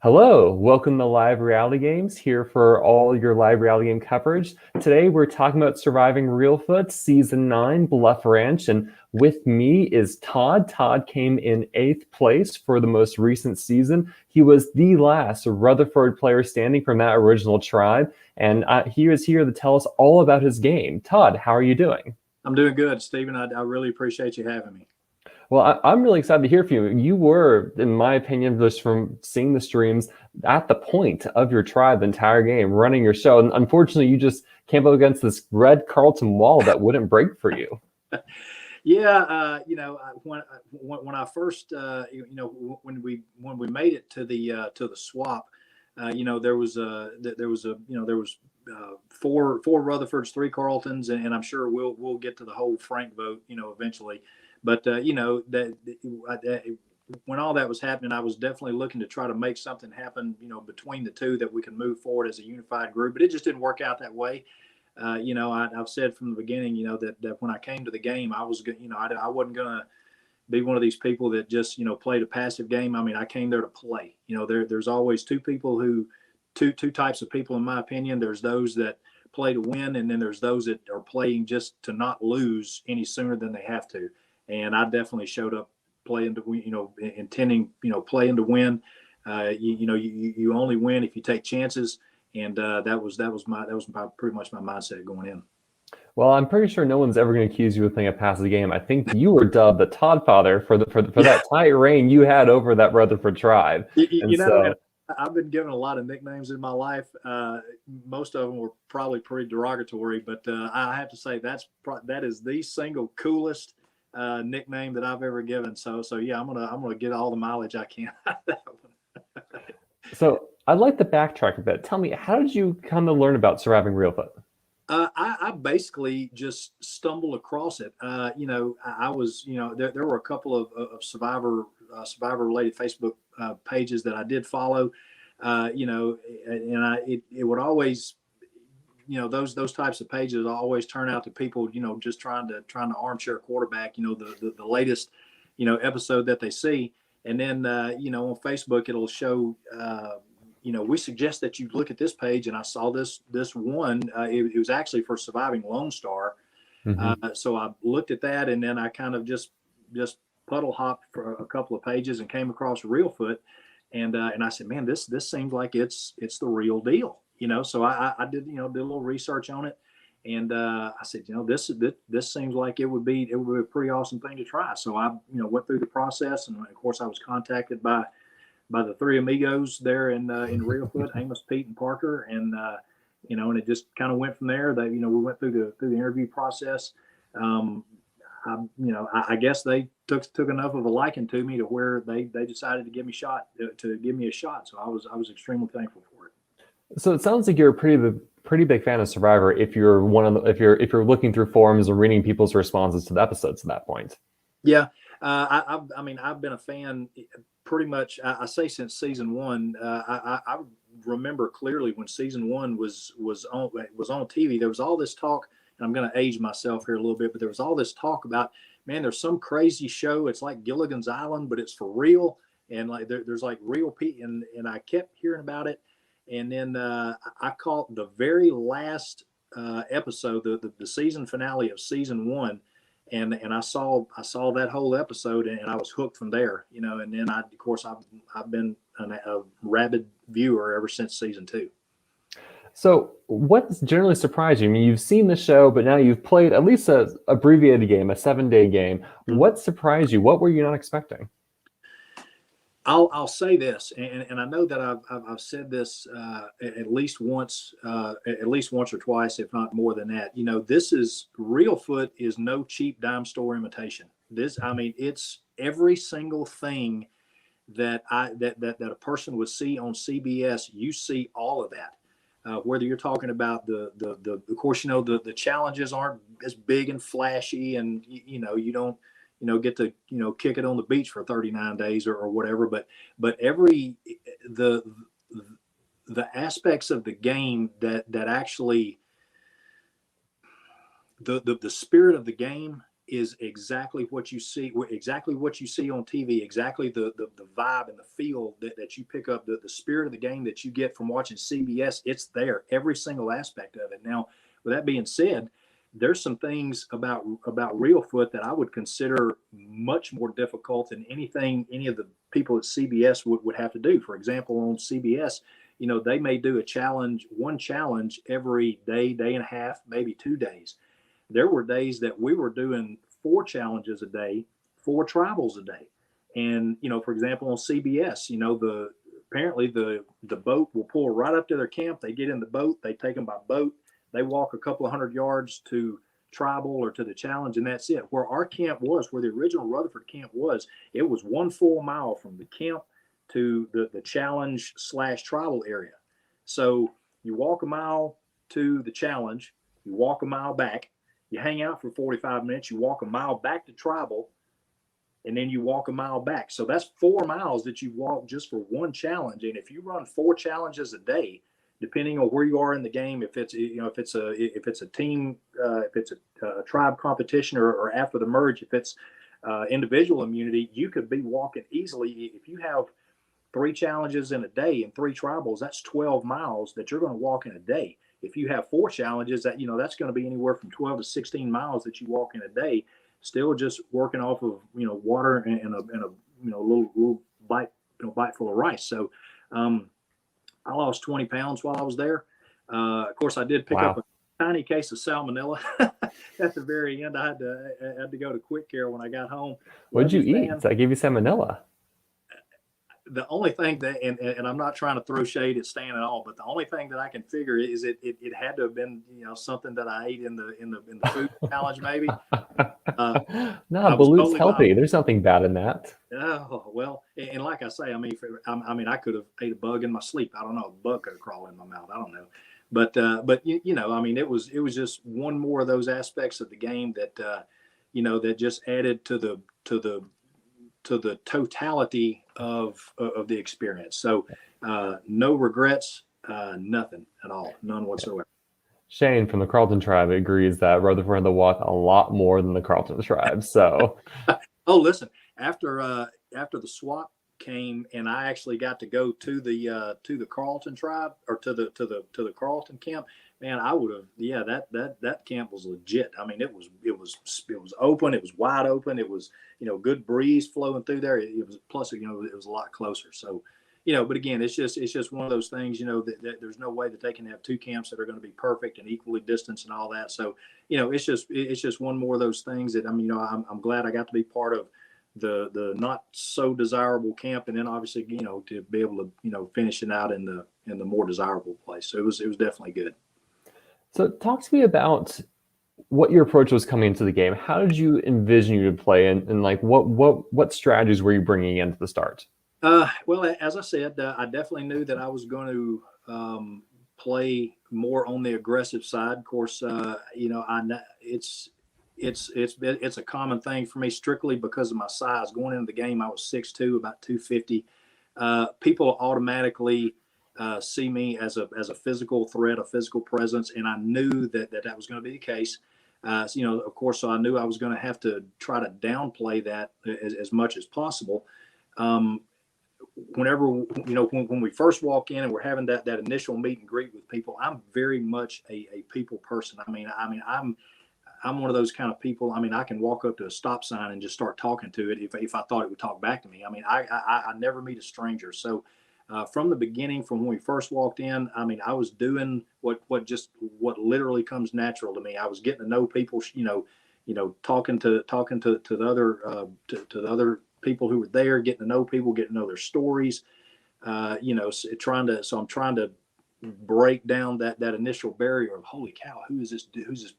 Hello, welcome to Live Reality Games, here for all your live reality game coverage. Today we're talking about Surviving Reelfoot, Season 9, Bluff Ranch, and with me is Todd. Todd came in 8th place for the most recent season. He was the last Rutherford player standing from that original tribe, and he is here to tell us all about his game. Todd, how are you doing? I'm doing good, Stephen. I really appreciate you having me. Well, I'm really excited to hear from you. You were, in my opinion, just from seeing the streams, at the point of your tribe the entire game, running your show. And unfortunately, you just came up against this red Carlton wall that wouldn't break for you. Yeah, when I first, when we made it to the swap, there was four Rutherfords, three Carltons, and I'm sure we'll get to the whole Frank vote, eventually. But when all that was happening, I was definitely looking to try to make something happen, between the two that we can move forward as a unified group. But it just didn't work out that way. I've said from the beginning, that when I came to the game, I was, I wasn't going to be one of these people that just, played a passive game. I mean, I came there to play. There's always two types of people, in my opinion. There's those that play to win, and then there's those that are playing just to not lose any sooner than they have to. And I definitely showed up playing to, intending, playing to win. You only win if you take chances. And that was pretty much my mindset going in. Well, I'm pretty sure no one's ever going to accuse you of playing a passive game. I think you were dubbed the Todd Father for Yeah, that tight reign you had over that Rutherford tribe. And and so, I've been given a lot of nicknames in my life. Most of them were probably pretty derogatory, but I have to say that is the single coolest nickname that I've ever given. So yeah, I'm gonna get all the mileage I can out of that one. so I'd like to backtrack a bit. Tell me, how did you come to learn about Surviving Reelfoot? I basically just stumbled across it. I was, there were a couple of survivor related Facebook pages that I did follow, and it would always, those types of pages always turn out to people, just trying to armchair quarterback, the latest, episode that they see. And then, on Facebook, it'll show, we suggest that you look at this page. And I saw this one. It was actually for Surviving Lone Star. Hmm. So I looked at that, and then I kind of just puddle hopped for a couple of pages and came across Reelfoot, and I said, man, this seems like it's the real deal. So I did did a little research on it, and I said, this seems like it would be a pretty awesome thing to try. So I went through the process, and of course I was contacted by the three amigos there in Reelfoot, Amos, Pete, and Parker, and it just kind of went from there. That we went through the interview process. Um, I guess they took enough of a liking to me to where they decided to give me a shot. So I was extremely thankful for it. So it sounds like you're a pretty big fan of Survivor. If you're if you're looking through forums and reading people's responses to the episodes at that point. Yeah, I mean, I've been a fan pretty much. I say since season one. I remember clearly when season one was on TV. There was all this talk, and I'm going to age myself here a little bit, but there was all this talk about, man, there's some crazy show. It's like Gilligan's Island, but it's for real, and like there's like real people, and I kept hearing about it, and then I caught the very last episode, the season finale of season one, and I saw that whole episode, and I was hooked from there, and then of course I've been a rabid viewer ever since season two. So what's generally surprised you? I mean, you've seen the show, but now you've played at least a abbreviated game, a 7-day game. What surprised you? What were you not expecting? I'll say this, and I know that I've said this at least once, or twice, if not more than that. This is Reelfoot is no cheap dime store imitation. I mean, it's every single thing that a person would see on CBS. You see all of that. Whether you're talking about of course, the challenges aren't as big and flashy, and you don't get to kick it on the beach for 39 days or whatever, but the the aspects of the game that actually the spirit of the game is exactly what you see on TV, exactly the vibe and the feel that you pick up, the spirit of the game that you get from watching CBS. It's there, every single aspect of it. Now, with that being said, there's some things about Reelfoot that I would consider much more difficult than anything any of the people at CBS would have to do. For example, on CBS, they may do one challenge every day and a half, maybe 2 days. There were days that we were doing 4 challenges a day, 4 tribals a day. And, for example, on CBS, apparently the boat will pull right up to their camp. They get in the boat, they take them by boat. They walk a couple of 100 yards to tribal or to the challenge, and that's it. Where our camp was, where the original Rutherford camp was, it was 1 full mile from the camp to the challenge / tribal area. So you walk a mile to the challenge, you walk a mile back, you hang out for 45 minutes, you walk a mile back to tribal, and then you walk a mile back. So that's 4 miles that you walk just for one challenge. And if you run 4 challenges a day, depending on where you are in the game, if it's a team, if it's a tribe competition, or after the merge, if it's individual immunity, you could be walking easily. If you have 3 challenges in a day and 3 tribals, that's 12 miles that you're going to walk in a day. If you have 4 challenges, that's going to be anywhere from 12 to 16 miles that you walk in a day, still just working off of water and a little bite full of rice. So I lost 20 pounds while I was there. Of course, I did pick up a tiny case of salmonella at the very end. I had to go to quick care when I got home. What did you eat? I gave you salmonella. The only thing that, and I'm not trying to throw shade at Stan at all, but the only thing that I can figure is it had to have been something that I ate in the food challenge maybe. No, Balute's healthy. There's nothing bad in that. Oh well, and like I say, I mean, I could have ate a bug in my sleep. I don't know, a bug could have crawled in my mouth. I don't know, but I mean, it was just one more of those aspects of the game that that just added to the totality of the experience. So no regrets, nothing at all, none whatsoever. Shane from the Carlton tribe agrees that Rutherford had to walk a lot more than the Carlton tribe. So, oh, listen, after the swap came and I actually got to go to the Carlton tribe, or to the Carlton camp, man, I would have, that camp was legit. I mean, it was open, it was wide open, it was good breeze flowing through there. It was, plus it was a lot closer. So, but again, it's just one of those things, that there's no way that they can have 2 camps that are going to be perfect and equally distanced and all that. So, it's just one more of those things that I'm glad I got to be part of the not so desirable camp, and then obviously to be able to finish it out in the more desirable place. So it was definitely good. So talk to me about what your approach was coming into the game. How did you envision you to play, and like what strategies were you bringing into the start? Well, as I said, I definitely knew that I was going to play more on the aggressive side. Of course, it's a common thing for me, strictly because of my size. Going into the game, I was 6'2", about 250. People automatically see me as a physical threat, a physical presence, and I knew that was going to be the case. Of course, so I knew I was going to have to try to downplay that as much as possible. Whenever when we first walk in and we're having that initial meet and greet with people, I'm very much a people person. I mean I'm one of those kind of people. I mean, I can walk up to a stop sign and just start talking to it if I thought it would talk back to me. I mean, I never meet a stranger. So from the beginning, from when we first walked in, I mean, I was doing what literally comes natural to me. I was getting to know people, talking to the other people who were there, getting to know people, getting to know their stories. I'm trying to break down that initial barrier of, holy cow, who's this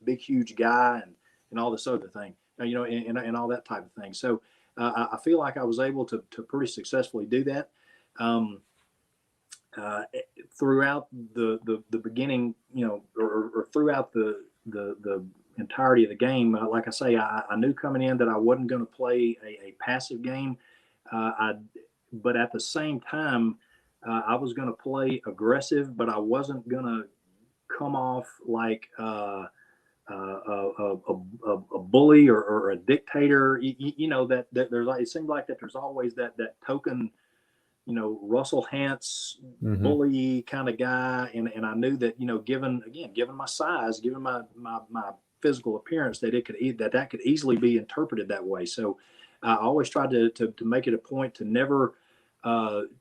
big huge guy, and all this other thing, and all that type of thing. So I feel like I was able to pretty successfully do that throughout the beginning, or throughout the entirety of the game. Like I say, I knew coming in that I wasn't going to play a passive game, but at the same time, I was going to play aggressive, but I wasn't going to come off like a bully or a dictator. That there's like, it seems like that there's always that token, Russell Hantz Hmm. bully kind of guy. And I knew that, given my size, given my physical appearance, that that could easily be interpreted that way. So I always tried to make it a point to never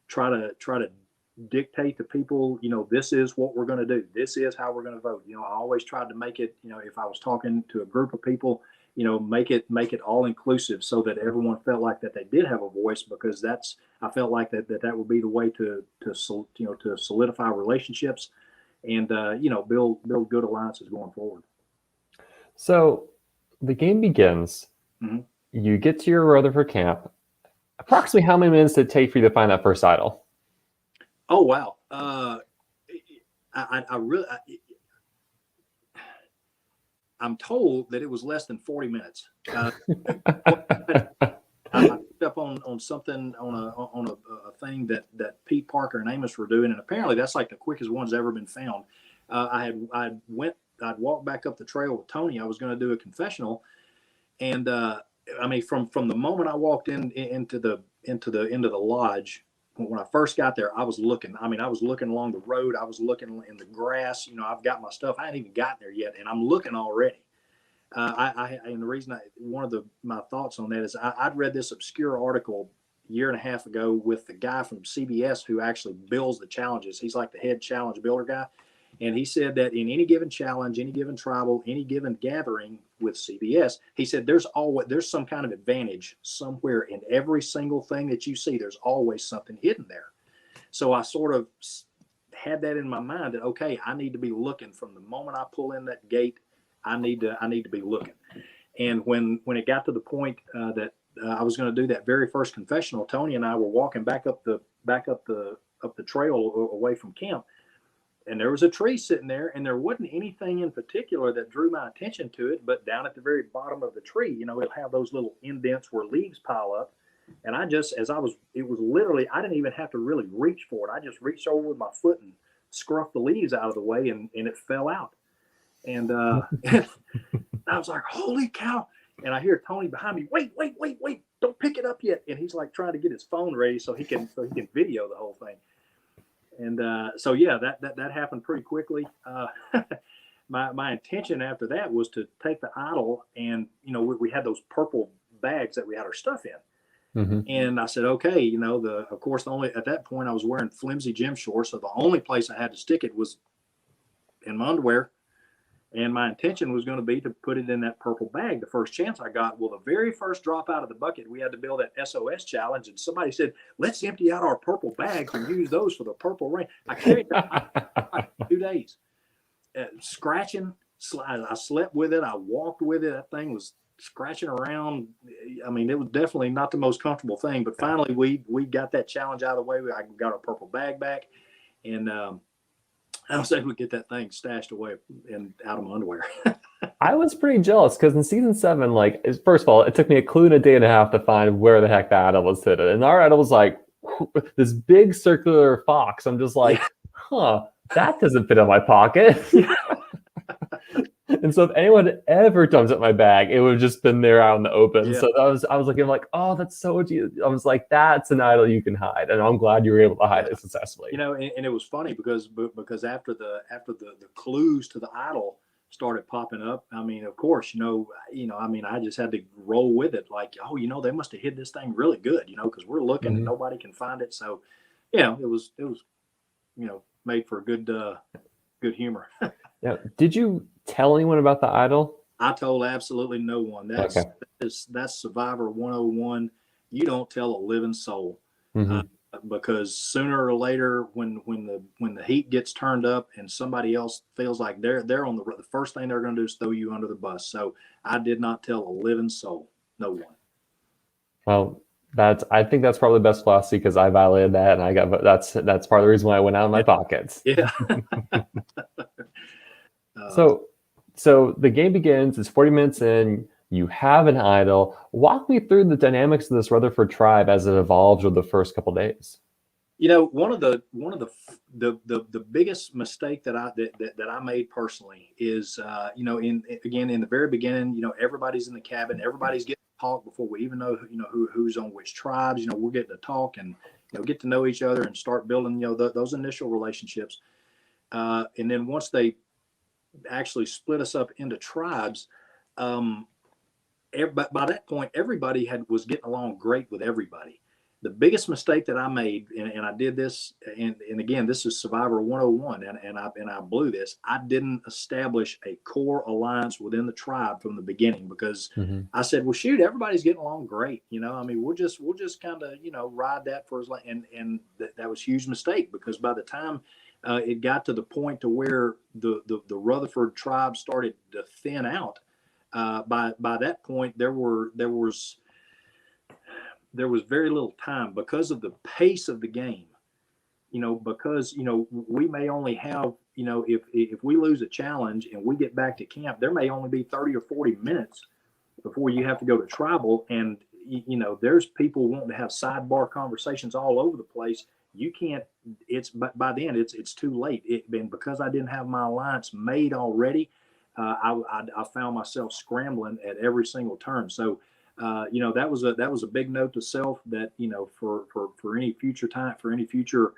try to dictate to people, this is what we're going to do. This is how we're going to vote. I always tried to make it, if I was talking to a group of people, make it all inclusive so that everyone felt like that they did have a voice, because I felt like that would be the way to solidify relationships and, build good alliances going forward. So the game begins. Mm-hmm. You get to your Rutherford camp. Approximately how many minutes did it take for you to find that first idol? Oh, wow. I'm told that it was less than 40 minutes. I picked up on something on a thing that Pete Parker and Amos were doing, and apparently that's like the quickest one's ever been found. I'd walked back up the trail with Tony. I was going to do a confessional, and from the moment I walked into the lodge, when I first got there, I was looking. I was looking along the road. I was looking in the grass. I've got my stuff. I hadn't even gotten there yet, and I'm looking already. And the reason one of my thoughts on that is I'd read this obscure article a year and a half ago with the guy from CBS who actually builds the challenges. He's like the head challenge builder guy. And he said that in any given challenge, any given tribal, any given gathering with CBS, he said there's some kind of advantage somewhere in every single thing that you see. There's always something hidden there. So I sort of had that in my mind that, okay, I need to be looking from the moment I pull in that gate. I need to be looking. And when it got to the point that I was going to do that very first confessional, Tony and I were walking back up the trail away from camp. And there was a tree sitting there, and there wasn't anything in particular that drew my attention to it. But down at the very bottom of the tree, it'll have those little indents where leaves pile up. And it was literally, I didn't even have to really reach for it. I just reached over with my foot and scruffed the leaves out of the way, and it fell out. And I was like, holy cow. And I hear Tony behind me, wait, don't pick it up yet. And he's like trying to get his phone ready so he can video the whole thing. And so, yeah, that happened pretty quickly. My intention after that was to take the idol, and, we had those purple bags that we had our stuff in. Mm-hmm. And I said, okay, of course, at that point I was wearing flimsy gym shorts. So the only place I had to stick it was in my underwear. And my intention was going to be to put it in that purple bag the first chance I got. Well, the very first drop out of the bucket, we had to build that SOS challenge. And somebody said, let's empty out our purple bags and use those for the purple rain. I carried that 2 days. Scratching. I slept with it. I walked with it. That thing was scratching around. It was definitely not the most comfortable thing. But finally, we got that challenge out of the way. I got our purple bag back. And I was able to get that thing stashed away and out of my underwear. I was pretty jealous because in season 7, first of all, it took me a clue and a day and a half to find where the heck the idol was hidden. And our idol was like this big circular fox. I'm just like, that doesn't fit in my pocket. And so if anyone ever dumps at my bag, it would have just been there out in the open. Yeah. So I was looking like, oh, that's so cute. I was like, that's an idol you can hide, and I'm glad you were able to hide it successfully. And it was funny because after the clues to the idol started popping up, of course, I just had to roll with it. Like, they must have hid this thing really good, because we're looking and nobody can find it. So, it was made for good humor. Yeah. Did you tell anyone about the idol? I told absolutely no one. That's Survivor 101. You don't tell a living soul, because sooner or later, when the heat gets turned up and somebody else feels like they're on the first thing they're going to do is throw you under the bus. So I did not tell a living soul, no one. Well, I think that's probably the best philosophy, because I violated that, and that's part of the reason why I went out of my pockets. Yeah. So the game begins. It's 40 minutes in. You have an idol. Walk me through the dynamics of this Rutherford tribe as it evolved over the first couple days. One of the biggest mistake that I made personally is, in the very beginning, everybody's in the cabin, everybody's getting to talk before we even know, who's on which tribes. We're getting to talk and get to know each other and start building, those initial relationships. And then once they actually split us up into tribes, by that point, everybody was getting along great with everybody. The biggest mistake that I made, and I did this, and again, this is Survivor 101, and I blew this. I didn't establish a core alliance within the tribe from the beginning, because I said, well, shoot, everybody's getting along great. We'll just kind of, ride that for as long. And that was a huge mistake, because by the time it got to the point to where the Rutherford tribe started to thin out, by that point, there was very little time, because of the pace of the game. Because we may only have, if we lose a challenge and we get back to camp, there may only be 30 or 40 minutes before you have to go to tribal, and there's people wanting to have sidebar conversations all over the place. You can't. But by then it's too late. And because I didn't have my alliance made already, I found myself scrambling at every single turn. So, that was a big note to self, that, for any future time, for any future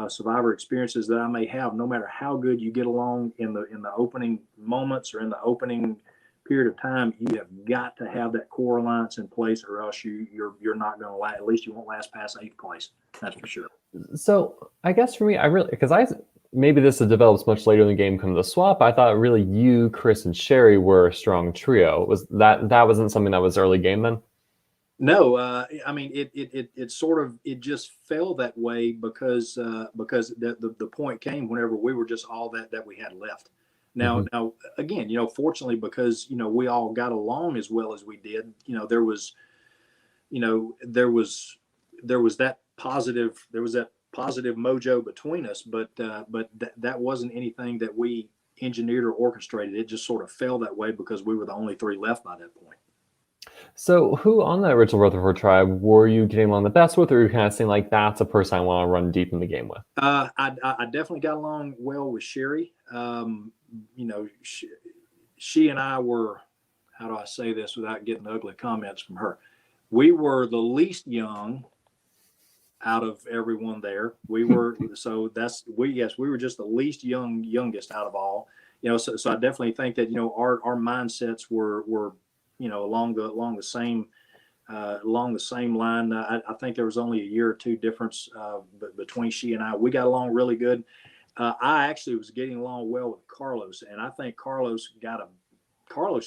Survivor experiences that I may have, no matter how good you get along in the opening moments or in the opening period of time, you have got to have that core alliance in place, or else you're not going to last. At least you won't last past 8th place. That's for sure. So I guess for me, maybe this develops much later in the game, come to the swap. I thought really you, Chris, and Sherry were a strong trio. Was that wasn't something that was early game then? No, it just fell that way because the point came whenever we were just all that we had left. Now again, fortunately, because we all got along as well as we did. There was that positive mojo between us, but that wasn't anything that we engineered or orchestrated. It just sort of fell that way because we were the only 3 left by that point. So who on that original Rutherford tribe were you getting along the best with, or were you kind of saying like, that's a person I want to run deep in the game with? I definitely got along well with Sherry. She and I were, how do I say this without getting ugly comments from her? We were the least young out of everyone there. We were we were just the least youngest out of all. So I definitely think that our mindsets were along the same line. I think there was only a year or two difference between she and I. We got along really good. I actually was getting along well with Carlos, and I think Carlos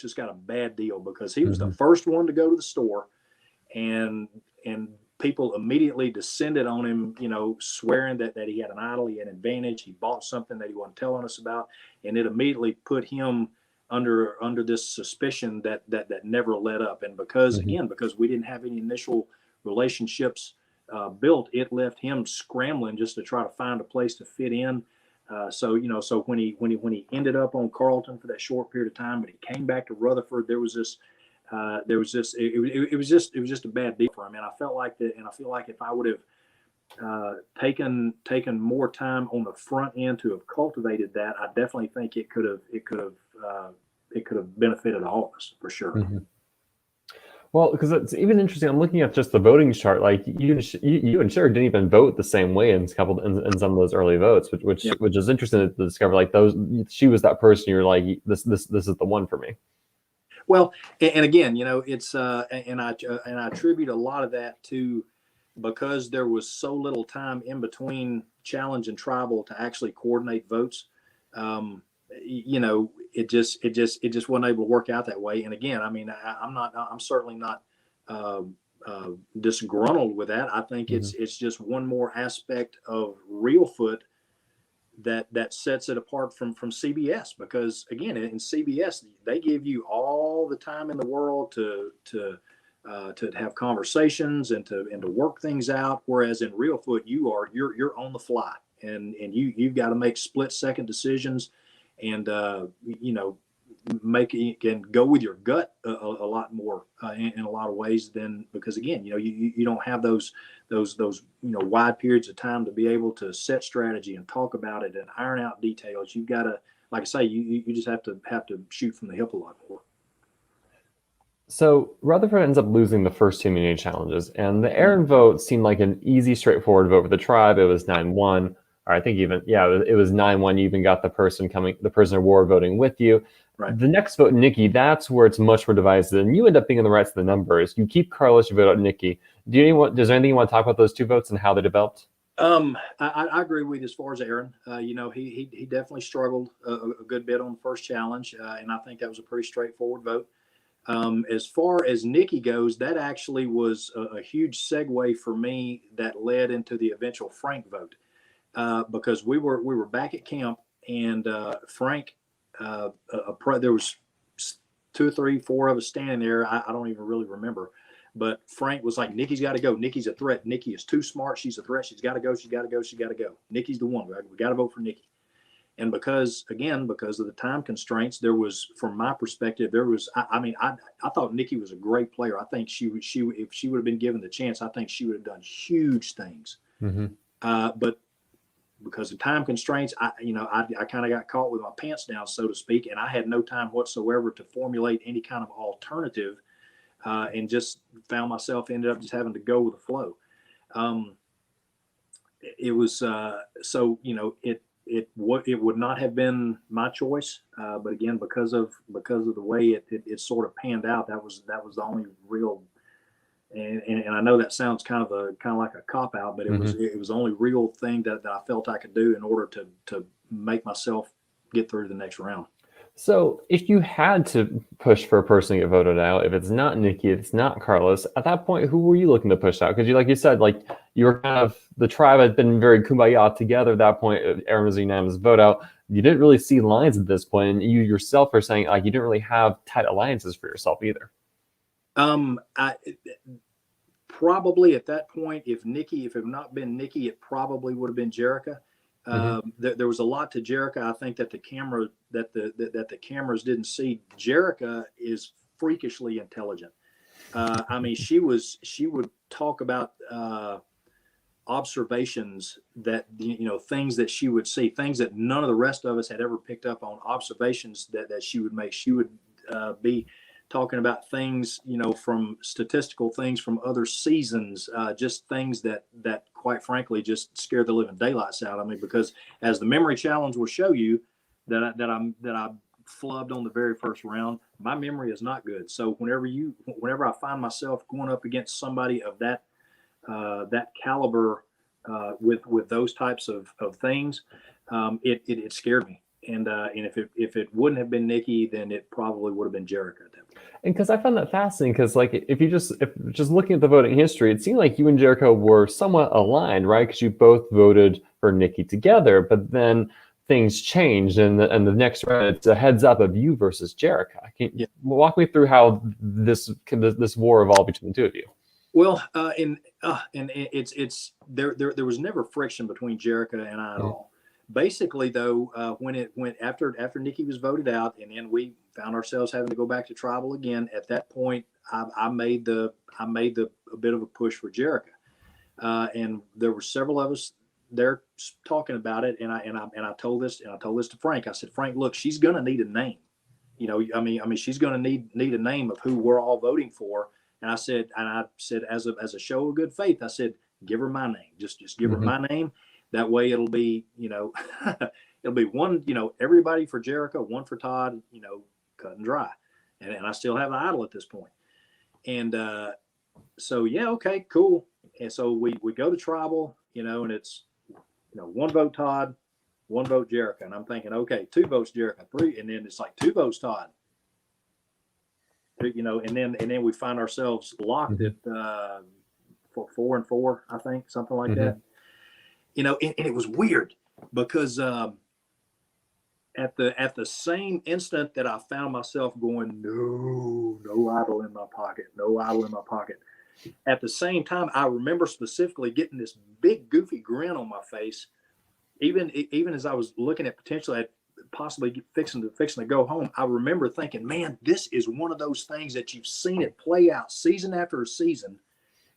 just got a bad deal, because he was the first one to go to the store, and people immediately descended on him, swearing that he had an idol, he had an advantage, he bought something that he wasn't telling us about, and it immediately put him under this suspicion that never let up. And because we didn't have any initial relationships built, it left him scrambling just to try to find a place to fit in. So when he ended up on Carlton for that short period of time, but he came back to Rutherford, it was just a bad deal for him. And I felt like that, and I feel like if I would have taken more time on the front end to have cultivated that, I definitely think it could have benefited all of us, for sure. Well, because it's even interesting. I'm looking at just the voting chart. Like you and Sherry didn't even vote the same way in some of those early votes, which is interesting to discover. Like she was that person. You're like, this is the one for me. Well, and again, it's and I attribute a lot of that to, because there was so little time in between challenge and tribal to actually coordinate votes. It just wasn't able to work out that way. And again, I'm certainly not disgruntled with that. I think it's just one more aspect of Reelfoot that sets it apart from CBS, because again, in CBS, they give you all the time in the world to have conversations and to work things out. Whereas in Reelfoot, you're on the fly, and you've got to make split second decisions. And can go with your gut a lot more in a lot of ways than, because again, you don't have those wide periods of time to be able to set strategy and talk about it and iron out details. You've got to, like I say, you just have to shoot from the hip a lot more. So Rutherford ends up losing the first two mini challenges, and the Aaron vote seemed like an easy, straightforward vote for the tribe. It was 9-1, or I think even it was 9-1. You even got the person of war voting with you. Right. The next vote, Nikki, that's where it's much more divisive, and you end up being on the right side of the numbers. You keep Carlos, you vote out Nikki. Is there anything you want to talk about those two votes and how they developed? I agree with you as far as Aaron. He definitely struggled a good bit on the first challenge, and I think that was a pretty straightforward vote. As far as Nikki goes, that actually was a huge segue for me that led into the eventual Frank vote, because we were back at camp, and Frank, there was 2 or 3, 4 of us standing there. I don't even really remember, but Frank was like, "Nikki's got to go. Nikki's a threat. Nikki is too smart. She's a threat. She's got to go. She's got to go. She's got to go. Nikki's the one. We got to vote for Nikki." And because of the time constraints, there was, from my perspective, I thought Nikki was a great player. I think if she would have been given the chance, I think she would have done huge things. Mm-hmm. But because of time constraints, I kind of got caught with my pants down, so to speak, and I had no time whatsoever to formulate any kind of alternative, and just found myself ended up just having to go with the flow. It was It would not have been my choice, but again, because of the way it sort of panned out, that was the only real, and I know that sounds kind of like a cop out, but it was the only real thing that I felt I could do in order to make myself get through the next round. So if you had to push for a person to get voted out, if it's not Nikki, if it's not Carlos, at that point, who were you looking to push out? Because like you said, you were kind of, the tribe had been very kumbaya together at that point. Aaron was a unanimous vote out. You didn't really see lines at this point, and you yourself are saying you didn't really have tight alliances for yourself either. I probably at that point, if it had not been Nikki, it probably would have been Jerica. There was a lot to Jerica. I think that the cameras didn't see. Jerica is freakishly intelligent. She would talk about observations that, things that she would see, things that none of the rest of us had ever picked up on, observations that she would make. She would be talking about things, from statistical things from other seasons, just things that quite frankly just scare the living daylights out of me, because as the memory challenge will show you that I flubbed on the very first round, my memory is not good. So whenever I find myself going up against somebody of that caliber, with those types of things, it scared me. And if it wouldn't have been Nikki, then it probably would have been Jerica at that point. And because I found that fascinating, because if just looking at the voting history, it seemed like you and Jericho were somewhat aligned, right? Because you both voted for Nikki together, but then things changed, and the next round it's a heads up of you versus Jerica. Can you walk me through how this war evolved between the two of you? Well, and it's there was never friction between Jerica and I at all. Basically, though, when it went after Nikki was voted out, and then we found ourselves having to go back to tribal again. At that point, I made a bit of a push for Jerica, and there were several of us there talking about it. And I told this to Frank. I said, Frank, look, she's going to need a name. She's going to need a name of who we're all voting for. And I said, as a show of good faith, I said, give her my name. Just give her my name. That way it'll be, it'll be one, everybody for Jerica, one for Todd, cut and dry. And I still have the idol at this point. And so, okay, cool. And so we go to tribal, and it's, one vote Todd, one vote Jerica. And I'm thinking, okay, 2 votes Jerica, 3. And then it's like 2 votes Todd. And then we find ourselves locked at 4-4, I think, something like that. And it was weird because at the same instant that I found myself going, no idol in my pocket, no idol in my pocket. At the same time, I remember specifically getting this big goofy grin on my face, even as I was looking at possibly fixing to go home, I remember thinking, man, this is one of those things that you've seen it play out season after season.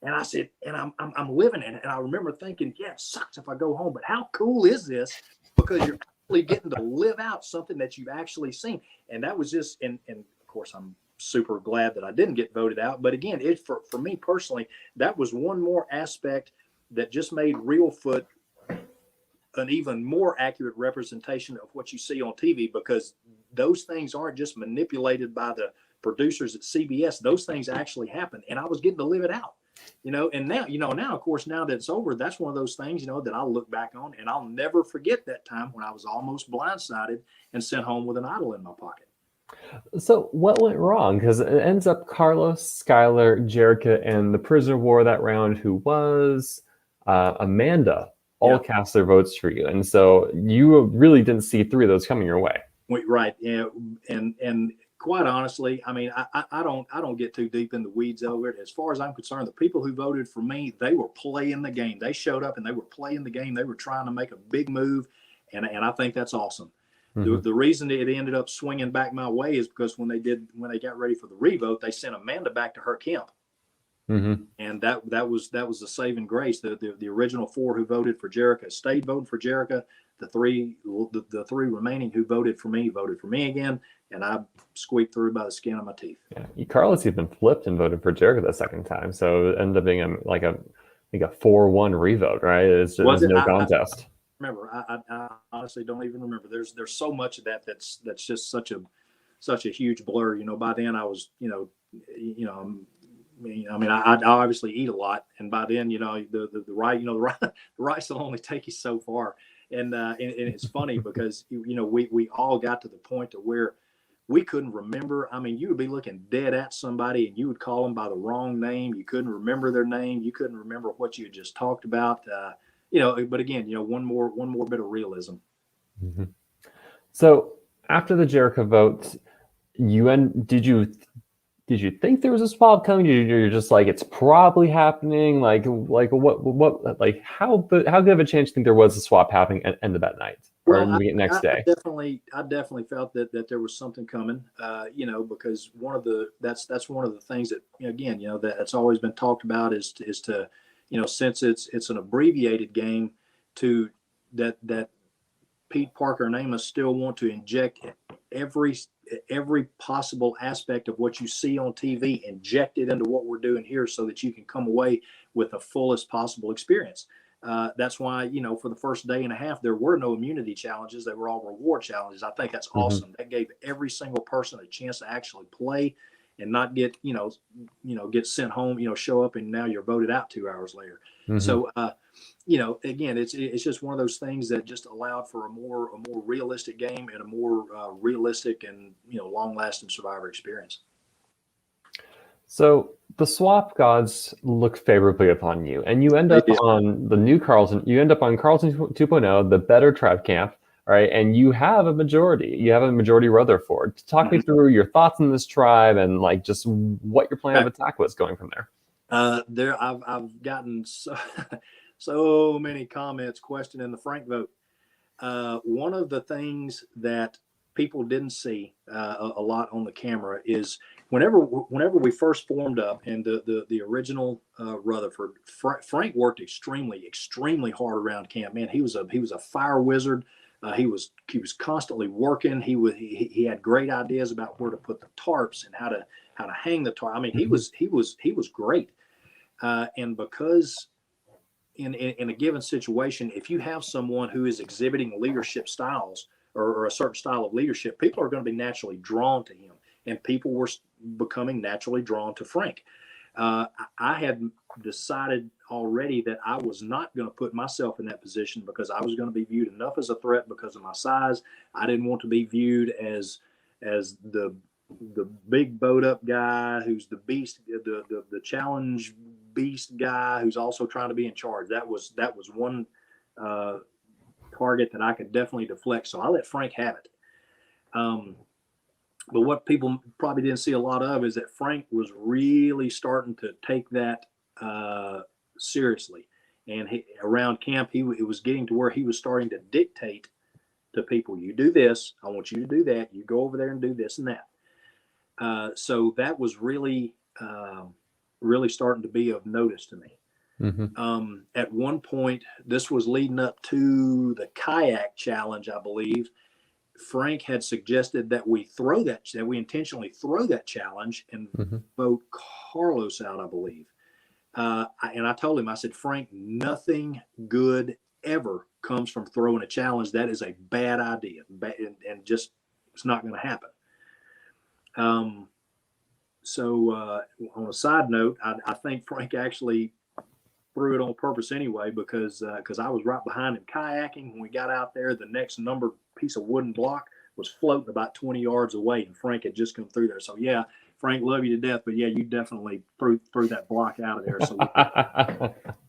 And I said, and I'm living in it. And I remember thinking, yeah, it sucks if I go home, but how cool is this? Because you're actually getting to live out something that you've actually seen. And that was just, and of course, I'm super glad that I didn't get voted out. But again, for me personally, that was one more aspect that just made Reelfoot an even more accurate representation of what you see on TV, because those things aren't just manipulated by the producers at CBS. Those things actually happen, and I was getting to live it out, and now, of course, now that it's over, that's one of those things, that I'll look back on, and I'll never forget that time when I was almost blindsided and sent home with an idol in my pocket. So what went wrong? Because it ends up Carlos, Skylar, Jerica, and the prisoner of war that round, who was Amanda, all cast their votes for you. And so you really didn't see three of those coming your way. Right. Yeah. And quite honestly, I mean, I don't get too deep in the weeds over it. As far as I'm concerned, the people who voted for me, they were playing the game. They showed up and they were playing the game. They were trying to make a big move. And I think that's awesome. Mm-hmm. The reason it ended up swinging back my way is because when they got ready for the revote, they sent Amanda back to her camp. Mm-hmm. And that was the saving grace. The original four who voted for Jerica stayed voting for Jerica. The three remaining who voted for me again, and I squeaked through by the skin of my teeth. Yeah, Carlos even flipped and voted for Jerica the second time, so it ended up being a 4-1 revote, right? It's just no contest. I honestly don't even remember. There's so much of that's just such a huge blur. By then I was I obviously eat a lot, and by then, the rice will only take you so far. And it's funny because, we all got to the point to where we couldn't remember. I mean, you would be looking dead at somebody and you would call them by the wrong name. You couldn't remember their name. You couldn't remember what you had just talked about. But again, one more bit of realism. Mm-hmm. So after the Jerica vote, did you think there was a swap coming? You're just like, it's probably happening. Like what? Like how good of a chance do you think there was a swap happening at the end of that night or next day? I definitely felt that there was something coming. Because that's one of the things that again, that's always been talked about is to since it's an abbreviated game, to that Pete Parker and Amos still want to inject every possible aspect of what you see on TV, inject it into what we're doing here so that you can come away with the fullest possible experience. That's why, for the first day and a half, there were no immunity challenges. They were all reward challenges. I think that's awesome. Mm-hmm. That gave every single person a chance to actually play and not get, get sent home, show up and now you're voted out 2 hours later. Mm-hmm. So, again, it's just one of those things that just allowed for a more realistic game and a more realistic and long-lasting Survivor experience. So the swap gods look favorably upon you, and you end up on the new Carlson. You end up on Carlson 2.0, the better tribe camp, right? And you have a majority. You have a majority Rutherford. Talk me through your thoughts on this tribe and just what your plan of attack was going from there. I've gotten so many comments questioning the Frank vote. One of the things that people didn't see a lot on the camera is whenever we first formed up and the original Rutherford, Frank worked extremely hard around camp. Man, he was a fire wizard. He was constantly working. He had great ideas about where to put the tarps and how to hang the tarp. I mean, he was great. And because in a given situation, if you have someone who is exhibiting leadership styles or a certain style of leadership, people are going to be naturally drawn to him, and people were becoming naturally drawn to Frank. I had decided already that I was not going to put myself in that position because I was going to be viewed enough as a threat because of my size. I didn't want to be viewed as the big boat up guy who's the beast, the challenge beast guy who's also trying to be in charge. That was one target that I could definitely deflect. So I let Frank have it. But what people probably didn't see a lot of is that Frank was really starting to take that seriously. And around camp, it was getting to where he was starting to dictate to people, you do this, I want you to do that, you go over there and do this and that. So that was really, really starting to be of notice to me. At one point, this was leading up to the kayak challenge, I believe. Frank had suggested that we intentionally throw that challenge and vote Carlos out, I believe. And I told him, I said, Frank, nothing good ever comes from throwing a challenge. That is a bad idea, and just it's not going to happen. So on a side note, I think Frank actually threw it on purpose anyway, because I was right behind him kayaking. When we got out there, the next numbered piece of wooden block was floating about 20 yards away, and Frank had just come through there. So yeah, Frank, love you to death, but yeah, you definitely threw that block out of there. So,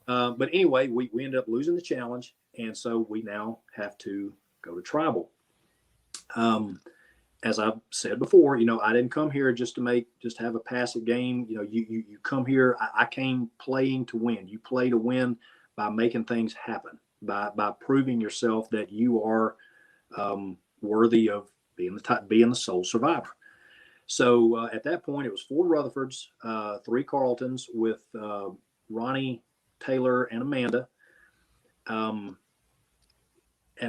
but anyway, we ended up losing the challenge, and so we now have to go to tribal. As I've said before, I didn't come here just have a passive game. You come here. I came playing to win. You play to win by making things happen, by proving yourself that you are worthy of being the sole survivor. So at that point, it was 4 Rutherfords, 3 Carltons with Ronnie, Taylor, and Amanda. At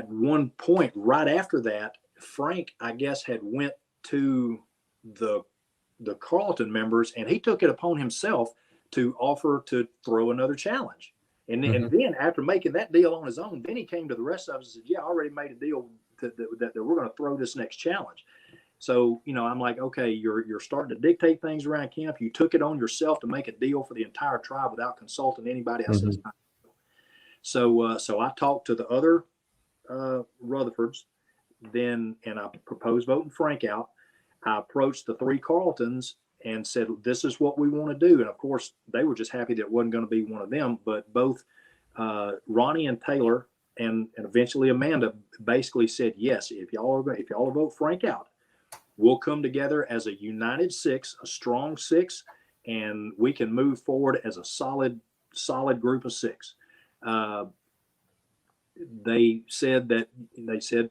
one point, right after that, Frank, I guess, had went to the Carlton members, and he took it upon himself to offer to throw another challenge. And then after making that deal on his own, then he came to the rest of us and said, yeah, I already made a deal that we're going to throw this next challenge. So, I'm like, okay, you're starting to dictate things around camp. You took it on yourself to make a deal for the entire tribe without consulting anybody else. So I talked to the other Rutherfords, and I proposed voting Frank out. I approached the 3 Carltons and said, this is what we want to do. And of course, they were just happy that it wasn't going to be one of them. But both Ronnie and Taylor and eventually Amanda basically said, yes, if y'all vote Frank out, we'll come together as a united 6, a strong 6, and we can move forward as a solid group of 6. They said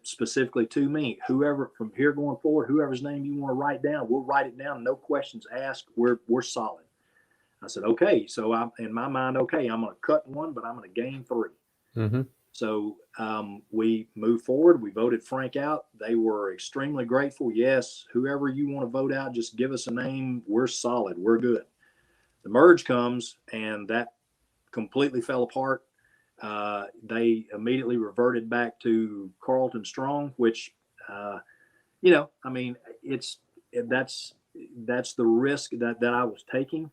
specifically to me, whoever from here going forward, whoever's name you want to write down, we'll write it down. No questions asked. We're solid. I said, okay. So I'm in my mind, okay, I'm going to cut 1, but I'm going to gain 3. So we moved forward. We voted Frank out. They were extremely grateful. Yes, whoever you want to vote out, just give us a name. We're solid. We're good. The merge comes, and that completely fell apart. They immediately reverted back to Carlton Strong, which, that's the risk that I was taking.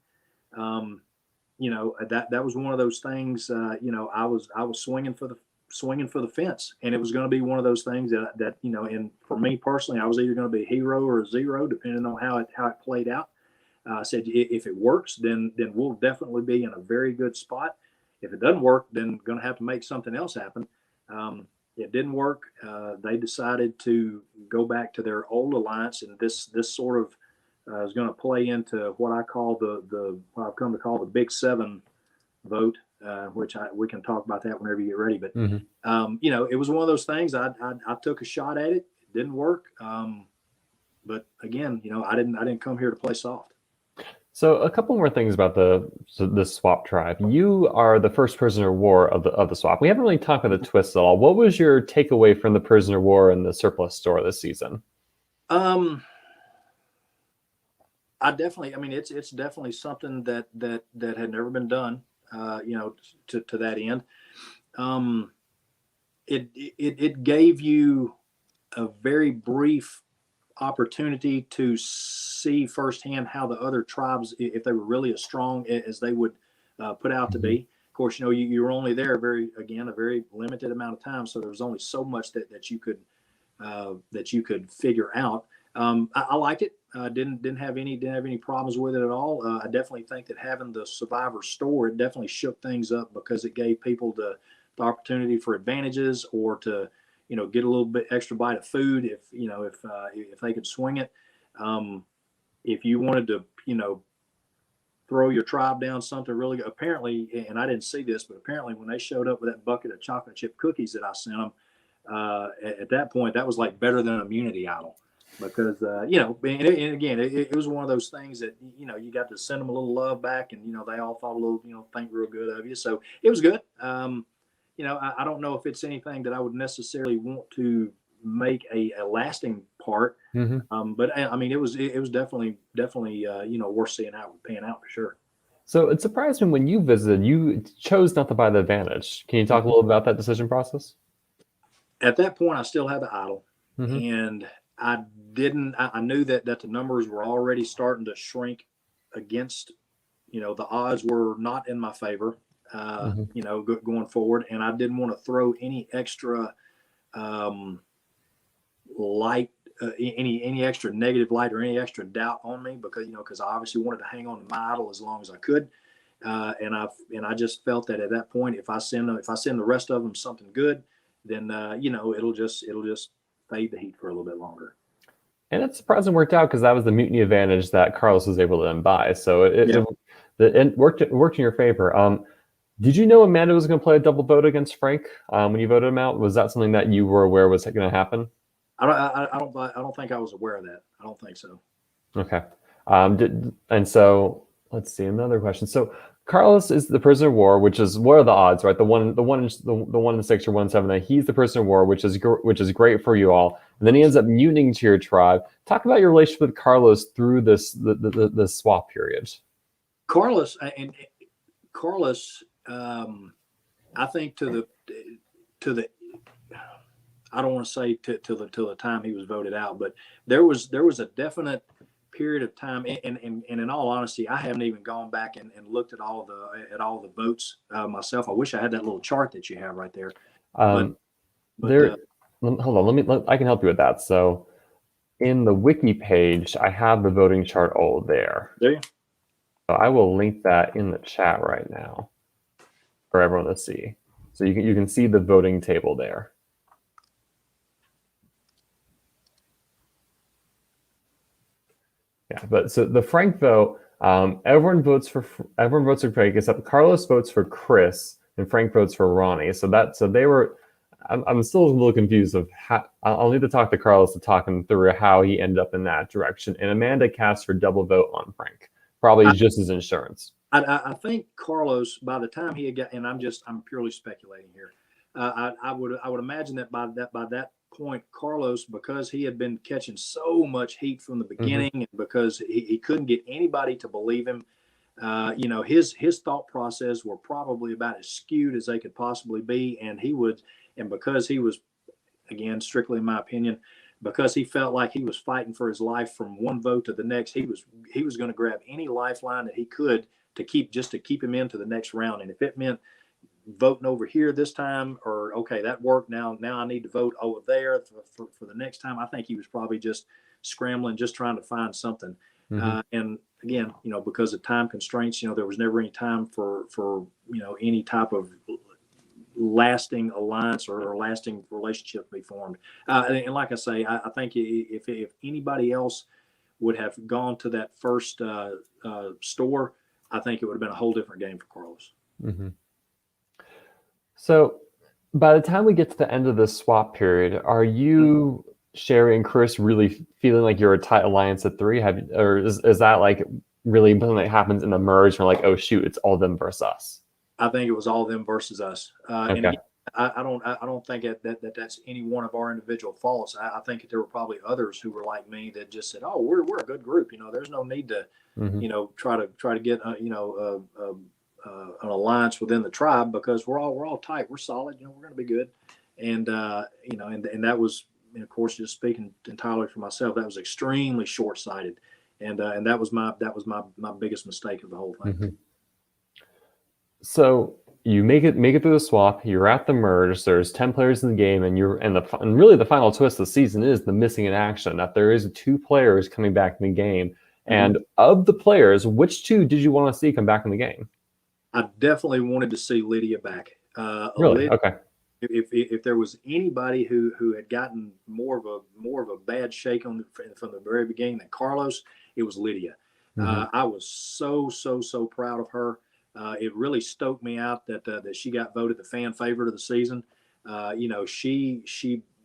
That was one of those things. I was swinging for the fence, and it was going to be one of those things that and for me personally, I was either going to be a hero or a zero, depending on how it played out. I said, if it works, then we'll definitely be in a very good spot. If it doesn't work, then going to have to make something else happen. It didn't work. They decided to go back to their old alliance, and this sort of is going to play into what I call what I've come to call the Big 7 vote, which we can talk about that whenever you get ready. But it was one of those things. I took a shot at it. It didn't work. But again, I didn't come here to play soft. So a couple more things about the swap tribe. You are the first prisoner of war of the swap. We haven't really talked about the twists at all. What was your takeaway from the prisoner of war and the surplus store this season? It's definitely something that had never been done. To that end, it gave you a very brief opportunity to see firsthand how the other tribes, if they were really as strong as they would put out to be. Of course, you were only there a very limited amount of time, so there was only so much that you could figure out. I liked it. Didn't have any problems with it at all. I definitely think that having the Survivor store, it definitely shook things up, because it gave people the opportunity for advantages, or to get a little bit extra bite of food if they could swing it. If you wanted to throw your tribe down something really good, apparently, and I didn't see this, but apparently when they showed up with that bucket of chocolate chip cookies that I sent them, At that point, that was like better than Immunity Idol. Because and again, it was one of those things that you got to send them a little love back, and they all thought a little think real good of you. So it was good. I don't know if it's anything that I would necessarily want to make a lasting part. But I mean, it was definitely worth seeing out, paying out for sure. So it surprised me when you visited, you chose not to buy the Advantage. Can you talk a little about that decision process? At that point, I still had the Idol, Mm-hmm. and I didn't. I knew that the numbers were already starting to shrink against. The odds were not in my favor. Going forward, and I didn't want to throw any extra light, any extra negative light or any extra doubt on me because I obviously wanted to hang on to my Idol as long as I could. And I just felt that at that point, if I send the rest of them something good, then it'll just fade the heat for a little bit longer. And it's surprisingly worked out because that was the Mutiny Advantage that Carlos was able to then buy. So it worked in your favor. Did you know Amanda was going to play a double vote against Frank when you voted him out? Was that something that you were aware was going to happen? I don't think I was aware of that. I don't think so. Okay. And so let's see another question. So Carlos is the prisoner of war, which is what are the odds, right? The 1 in 6 or 1 in 7 that he's the prisoner of war, which is great for you all. And then he ends up mutinying to your tribe. Talk about your relationship with Carlos through the swap period. Carlos, I think to the I don't want to say till the time he was voted out, but there was a definite period of time, and in all honesty, I haven't even gone back and looked at all the votes myself. I wish I had that little chart that you have right there. Hold on, I can help you with that. So in the wiki page, I have the voting chart all there. There you go. So I will link that in the chat right now for everyone to see. So you can see the voting table there. Yeah, but so the Frank vote, everyone votes for Frank except Carlos votes for Chris and Frank votes for Ronnie. So they were. I'm still a little confused of how. I'll need to talk to Carlos to talk him through how he ended up in that direction. And Amanda cast her double vote on Frank, probably just as insurance. I think Carlos, by the time he had got, and I'm purely speculating here. I would imagine that by that point, Carlos, because he had been catching so much heat from the beginning, and because he couldn't get anybody to believe him, his thought process were probably about as skewed as they could possibly be, and because he was, again, strictly in my opinion, because he felt like he was fighting for his life from one vote to the next, he was going to grab any lifeline that he could to keep him into the next round, and if it meant voting over here this time, or okay, that worked. Now I need to vote over there for the next time. I think he was probably just scrambling, just trying to find something. And again, because of time constraints, there was never any time for any type of lasting alliance or lasting relationship to be formed. And like I say, I think if anybody else would have gone to that first store, I think it would have been a whole different game for Carlos. So by the time we get to the end of this swap period, are you, Sherry and Chris, really feeling like you're a tight alliance at 3? Or is that like really something that happens in the merge and like, oh shoot, it's all them versus us? I think it was all them versus us. Okay. And I don't think that's any one of our individual faults. I think that there were probably others who were like me that just said, "Oh, we're a good group. There's no need to, try to get an alliance within the tribe because we're all tight. We're solid. We're going to be good." And and that was, of course, just speaking entirely for myself, that was extremely short-sighted, and that was my biggest mistake of the whole thing. So you make it through the swap. You're at the merge. There's 10 players in the game, and really the final twist of the season is the missing in action. That there is 2 players coming back in the game, and of the players, which 2 did you want to see come back in the game? I definitely wanted to see Lydia back. Really? Lydia, okay. If there was anybody who had gotten more of a bad shake from the very beginning than Carlos, it was Lydia. I was so proud of her. It really stoked me out that she got voted the fan favorite of the season.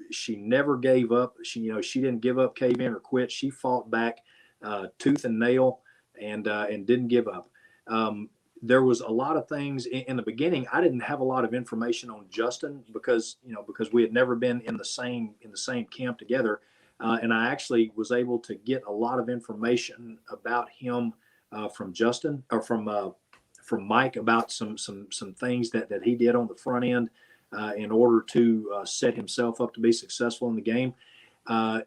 She never gave up. She didn't give up, cave in, or quit. She fought back, tooth and nail, and didn't give up. There was a lot of things in the beginning. I didn't have a lot of information on Justin because we had never been in the same camp together, and I actually was able to get a lot of information about him from Justin, or from Mike, about some things that he did on the front end in order to set himself up to be successful in the game.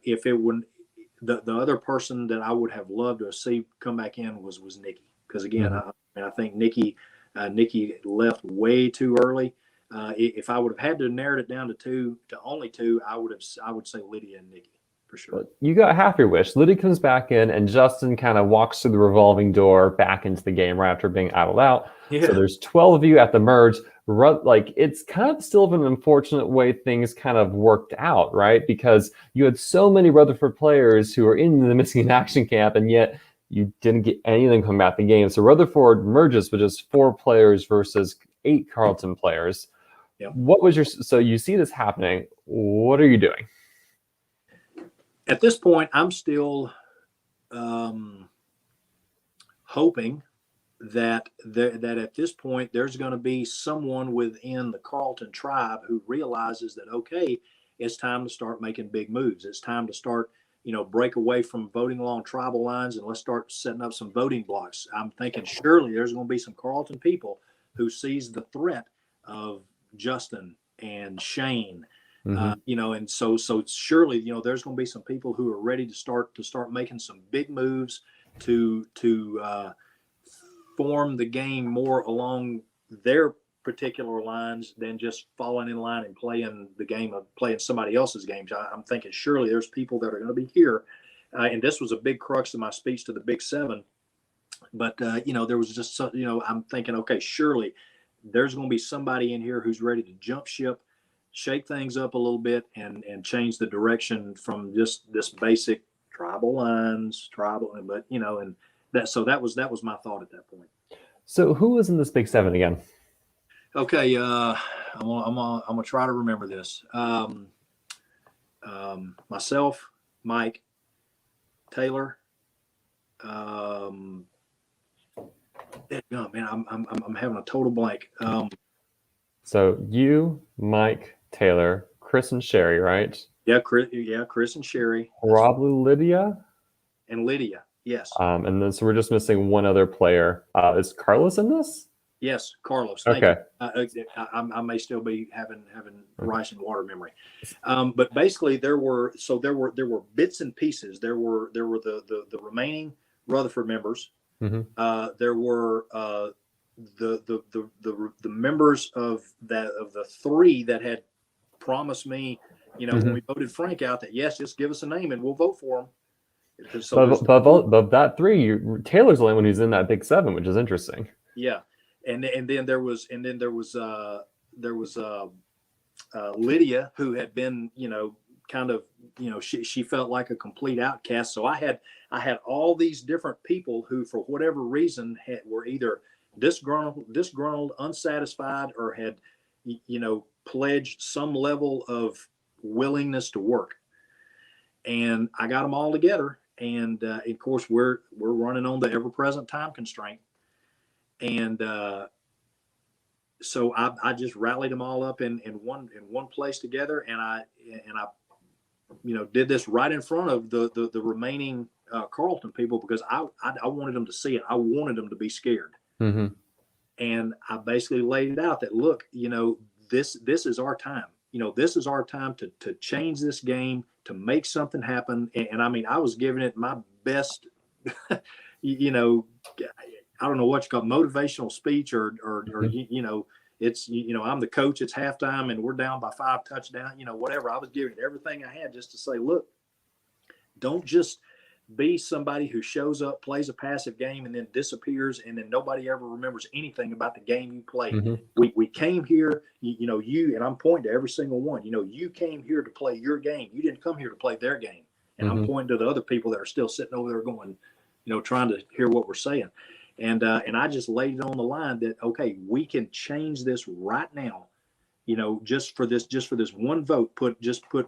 If it wouldn't, the other person that I would have loved to see come back in was Nikki, because again, I think Nikki left way too early. If I would have had to narrow it down to only two, I would say Lydia and Nikki for sure. You got half your wish. Lydia comes back in, and Justin kind of walks through the revolving door back into the game right after being idled out. Yeah. So there's 12 of you at the merge. Like, it's kind of still an unfortunate way things kind of worked out, right? Because you had so many Rutherford players who were in the missing in action camp, and yet you didn't get any of them come back to the game. So Rutherford merges with just 4 players versus 8 Carleton players. Yep. So you see this happening. What are you doing? At this point, I'm still hoping that at this point there's going to be someone within the Carleton tribe who realizes that, okay, it's time to start making big moves. It's time to start, break away from voting along tribal lines, and let's start setting up some voting blocks. I'm thinking surely there's going to be some Carleton people who sees the threat of Justin and Shane. And so surely, there's going to be some people who are ready to start making some big moves to form the game more along their particular lines than just falling in line and playing the game of playing somebody else's games. I'm thinking surely there's people that are going to be here. And this was a big crux of my speech to the Big Seven. But, there was just, I'm thinking, okay, surely there's going to be somebody in here who's ready to jump ship, shake things up a little bit, and change the direction from just this basic tribal lines, but and that was my thought at that point. So who was in this Big Seven again? Okay, I'm gonna try to remember this. Myself, Mike, Taylor. Man, I'm having a total blank. So you, Mike, Taylor, Chris, and Sherry, right? Yeah, Chris and Sherry. Probably Lydia. And Lydia, yes. And then so we're just missing one other player. Is Carlos in this? Yes, Carlos. Okay. I may still be having rice and water memory, but basically there were bits and pieces. There were the remaining Rutherford members. Mm-hmm. There were the members of the 3 that had promised me, when we voted Frank out, that yes, just give us a name and we'll vote for him. So but that 3, Taylor's the only one who's in that Big Seven, which is interesting. Yeah. And then there was Lydia, who had been, kind of, she felt like a complete outcast. So I had all these different people who, for whatever reason, were either disgruntled, unsatisfied, or had, pledged some level of willingness to work. And I got them all together. And of course, we're running on the ever-present time constraint. And so I just rallied them all up in one place together, and I did this right in front of the remaining Carleton people, because I wanted them to see it. I wanted them to be scared. Mm-hmm. And I basically laid it out that, look, this is our time. This is our time to change this game, to make something happen. And I mean, I was giving it my best, I don't know what you call motivational speech or it's, I'm the coach, it's halftime and we're down by 5 touchdowns, whatever. I was giving it everything I had just to say, look, don't just be somebody who shows up, plays a passive game, and then disappears, and then nobody ever remembers anything about the game you played. Mm-hmm. We came here, you, and I'm pointing to every single one, you came here to play your game. You didn't come here to play their game. And mm-hmm. I'm pointing to the other people that are still sitting over there going, trying to hear what we're saying. And I just laid it on the line that, okay, we can change this right now, just for this one vote, put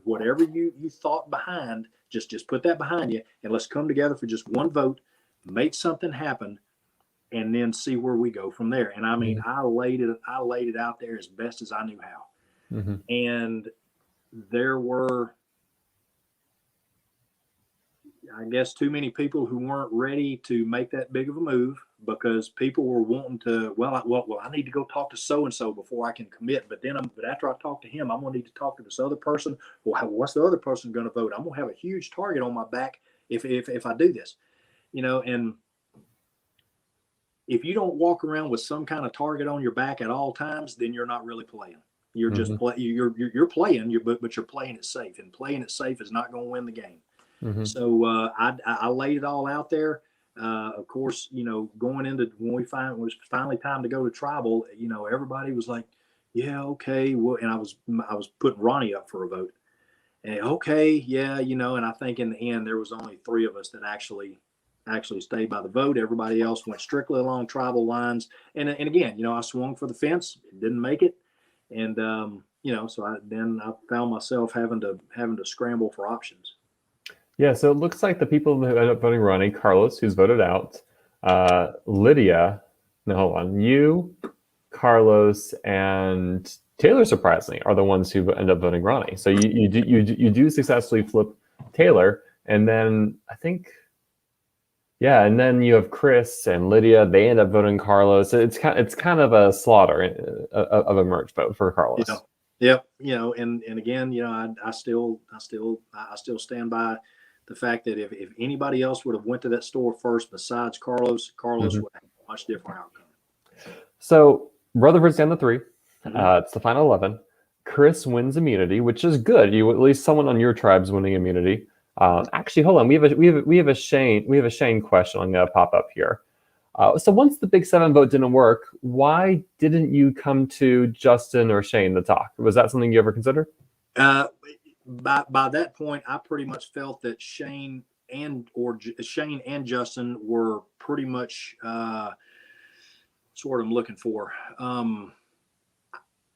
whatever you thought behind, just put that behind you, and let's come together for just one vote, make something happen, and then see where we go from there. And I mean, I laid it out there as best as I knew how. Mm-hmm. And there were, I guess, too many people who weren't ready to make that big of a move, because people were wanting to, I need to go talk to so-and-so before I can commit. But after I talk to him, I'm going to need to talk to this other person. Well, what's the other person going to vote? I'm going to have a huge target on my back if I do this, and if you don't walk around with some kind of target on your back at all times, then you're not really playing. You're just you're playing, but you're playing it safe, and playing it safe is not going to win the game. Mm-hmm. So I laid it all out there. Of course, going into when it was finally time to go to tribal, everybody was like, yeah, okay. Well, and I was putting Ronnie up for a vote. And okay, yeah, and I think in the end there was only 3 of us that actually stayed by the vote. Everybody else went strictly along tribal lines. And again, I swung for the fence. It didn't make it. And so I found myself having to scramble for options. Yeah, so it looks like the people who ended up voting Ronnie, Carlos, who's voted out, Lydia, no, hold on, you, Carlos, and Taylor, surprisingly, are the ones who end up voting Ronnie. So you do successfully flip Taylor, and then I think, yeah, and then you have Chris and Lydia. They end up voting Carlos. It's kind of a slaughter of a merge vote for Carlos. Yep. And again, I still stand by the fact that if anybody else would have went to that store first besides Carlos would have a much different outcome. So Rutherford's down to 3. It's the final 11. Chris wins immunity, which is good. At least someone on your tribe's winning immunity. Actually, hold on. We have a Shane question. I'm going to pop up here. So once the Big 7 vote didn't work, why didn't you come to Justin or Shane to talk? Was that something you ever considered? By that point, I pretty much felt that Shane and Justin were pretty much what I'm looking for.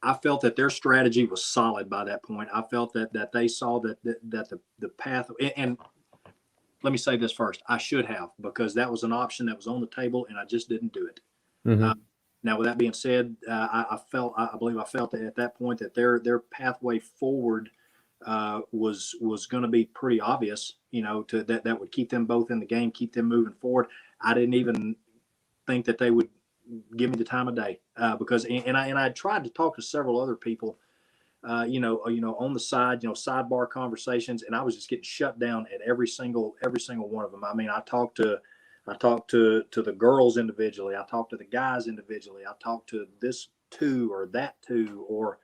I felt that their strategy was solid by that point. I felt that they saw that the path. And let me say this first: I should have, because that was an option that was on the table, and I just didn't do it. Now, with that being said, I believe I felt that at that point that their pathway forward was going to be pretty obvious, to that would keep them both in the game, keep them moving forward. I didn't even think that they would give me the time of day, because I tried to talk to several other people, on the side, sidebar conversations, and I was just getting shut down at every single one of them. I mean, I talked to the girls individually, I talked to the guys individually, I talked to this 2 or that 2, or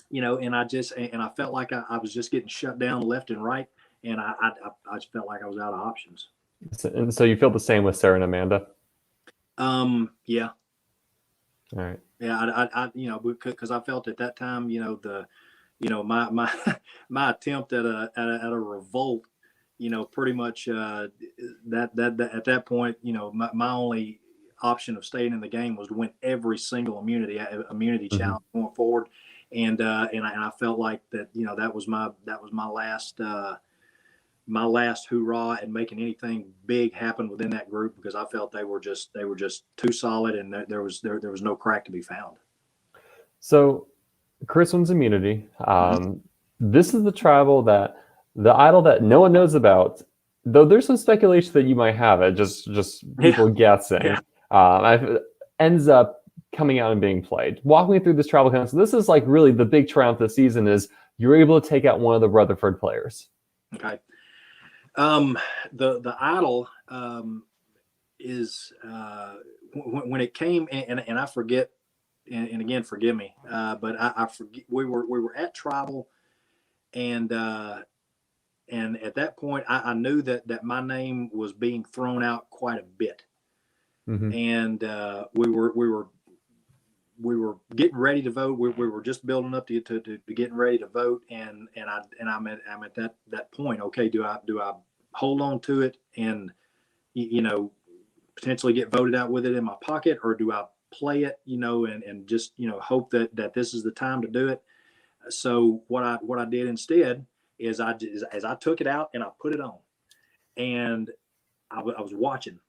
and I felt like I was just getting shut down left and right, and I just felt like I was out of options. And so you feel the same with Sarah and Amanda? Yeah. All right. Yeah, I because I felt at that time, my my attempt at a revolt, pretty much that at that point, my only option of staying in the game was to win every single immunity challenge going forward. And I felt like that, that was my last hurrah at making anything big happen within that group, because I felt they were just too solid, and there was no crack to be found. So Chris wins immunity. This is the tribal that the idol that no one knows about, though there's some speculation that you might have it, just people guessing. Ends up coming out and being played. Walk me through this tribal council. This is like really the big triumph this season, is you're able to take out one of the Rutherford players. Okay. The idol is when it came, and I forget, and again, forgive me, but I forget, we were at tribal, and at that point I knew that my name was being thrown out quite a bit, and we were getting ready to vote. We were just building up to getting ready to vote, and I'm at that point. Okay, do I hold on to it and potentially get voted out with it in my pocket, or do I play it, and just, hope that this is the time to do it. So what I did instead is I took it out and I put it on, and I was watching,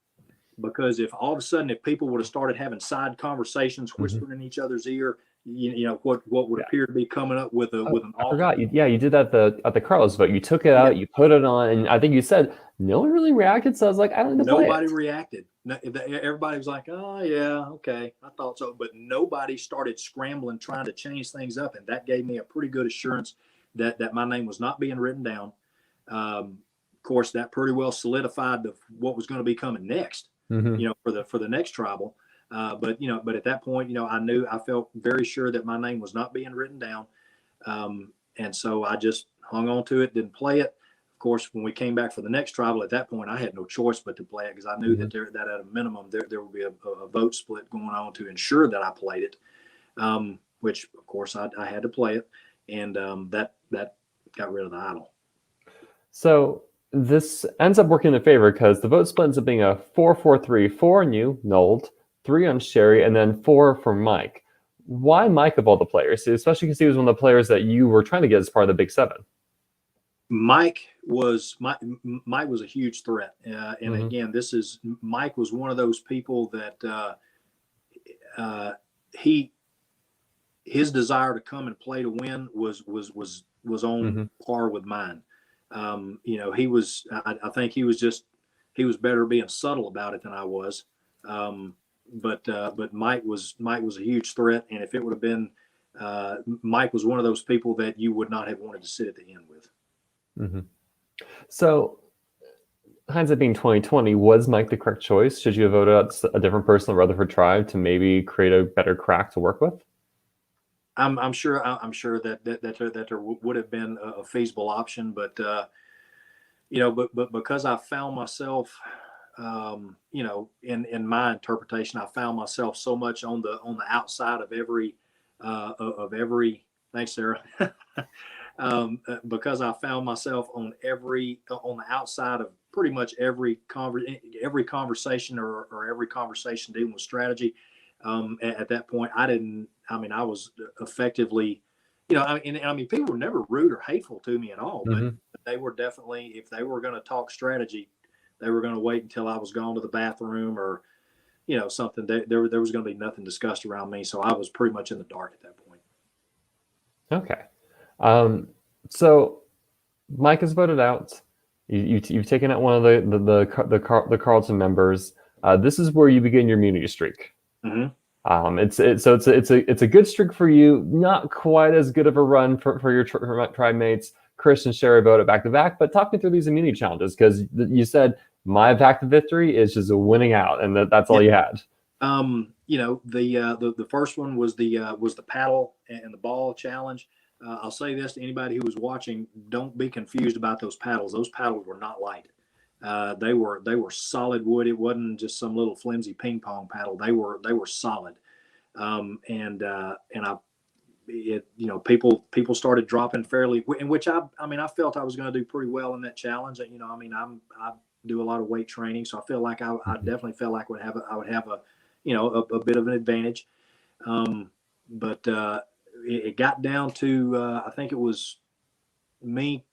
because if all of a sudden, if people would have started having side conversations, whispering in each other's ear, what would appear to be coming up with an I forgot. You did that at the Carlos vote. You took it out, you put it on, and I think you said no one really reacted. So I was like, I don't need to play it. Nobody reacted. Everybody was like, oh yeah, okay, I thought so. But nobody started scrambling, trying to change things up, and that gave me a pretty good assurance that my name was not being written down. Of course, that pretty well solidified what was going to be coming next. For the next tribal. But at that point, I felt very sure that my name was not being written down. And so I just hung on to it, didn't play it. Of course, when we came back for the next tribal, at that point, I had no choice but to play it, because I knew that at a minimum, there would be a vote split going on to ensure that I played it, which of course I had to play it. And that got rid of the idol. So this ends up working in favor, because the vote split ends up being a 4-4-3, 4 on you, Nold, 3 on Sherry, and then 4 for Mike. Why Mike of all the players? Especially because he was one of the players that you were trying to get as part of the Big Seven. Mike was a huge threat, and again, Mike was one of those people that his desire to come and play to win was on par with mine. He was, I think he was better being subtle about it than I was. But Mike was a huge threat. And if it would have been, Mike was one of those people that you would not have wanted to sit at the end with. So hindsight being 2020, was Mike the correct choice? Should you have voted out a different person in the Rutherford tribe to maybe create a better crack to work with? I'm sure that there would have been a feasible option, but because I found myself, in my interpretation, I found myself so much on the outside of every. Thanks, Sarah. Because I found myself on the outside of pretty much every conversation or every conversation dealing with strategy. At that point, I was effectively, people were never rude or hateful to me at all, but they were definitely, if they were going to talk strategy, they were going to wait until I was gone to the bathroom or, something. There was going to be nothing discussed around me. So I was pretty much in the dark at that point. Okay. So Mike has voted out. You've taken out one of the Carlton members. This is where you begin your immunity streak. It's a good streak for you. Not quite as good of a run for your tribe mates. Chris and Sherry voted back to back. But talk me through these immunity challenges, because you said my path to victory is just winning out, and that's all you had. The first one was the paddle and the ball challenge. I'll say this to anybody who was watching: don't be confused about those paddles. Those paddles were not light. They were solid wood. It wasn't just some little flimsy ping pong paddle. They were solid. People started dropping fairly, in which I felt I was going to do pretty well in that challenge. I do a lot of weight training, so I feel like I definitely felt like I would have a bit of an advantage. But it got down to I think it was me,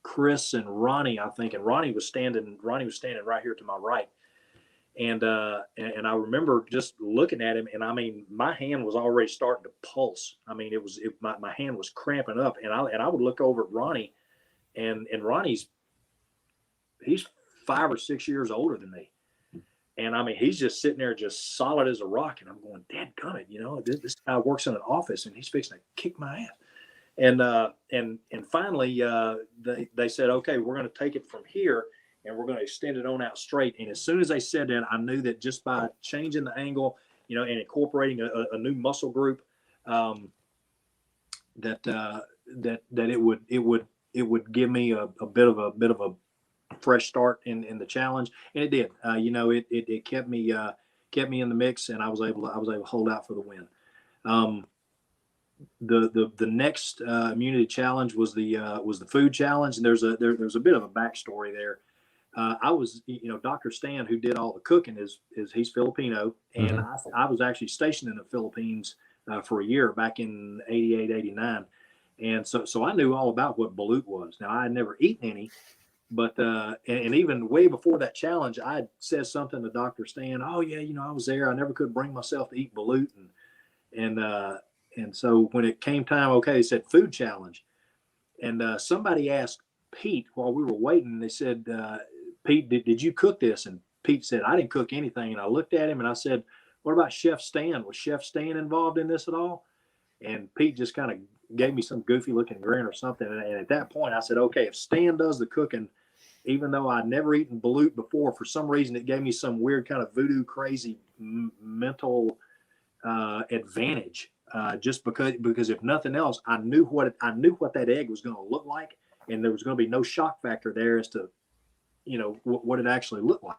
Chris, and Ronnie. I think, and Ronnie was standing right here to my right. And I remember just looking at him, and my hand was already starting to pulse. My hand was cramping up, and I would look over at Ronnie, and Ronnie's, he's 5 or 6 years older than me, and he's just sitting there just solid as a rock, and I'm going, dadgummit, this guy works in an office, and he's fixing to kick my ass. And finally they said, okay, we're going to take it from here, and we're going to extend it on out straight. And as soon as they said that, I knew that just by changing the angle, and incorporating a new muscle group, that it would give me a bit of a fresh start in the challenge, and it did. It kept me in the mix, and I was able to hold out for the win. The next immunity challenge was the food challenge, and there's a bit of a backstory there. I was, Dr. Stan, who did all the cooking, is he's Filipino, and I was actually stationed in the Philippines for a year back in 88, 89. And so I knew all about what balut was. Now, I had never eaten any, but and even way before that challenge, I had said something to Dr. Stan. Oh yeah, I was there. I never could bring myself to eat balut, and so when it came time, okay, they said food challenge, and somebody asked Pete while we were waiting. They said, Pete, did you cook this? And Pete said, I didn't cook anything. And I looked at him and I said, what about Chef Stan? Was Chef Stan involved in this at all? And Pete just kind of gave me some goofy looking grin or something. And at that point, I said, okay, if Stan does the cooking, even though I'd never eaten balut before, for some reason it gave me some weird kind of voodoo crazy mental advantage. Just because if nothing else, I knew what that egg was going to look like, and there was going to be no shock factor there as to what it actually looked like.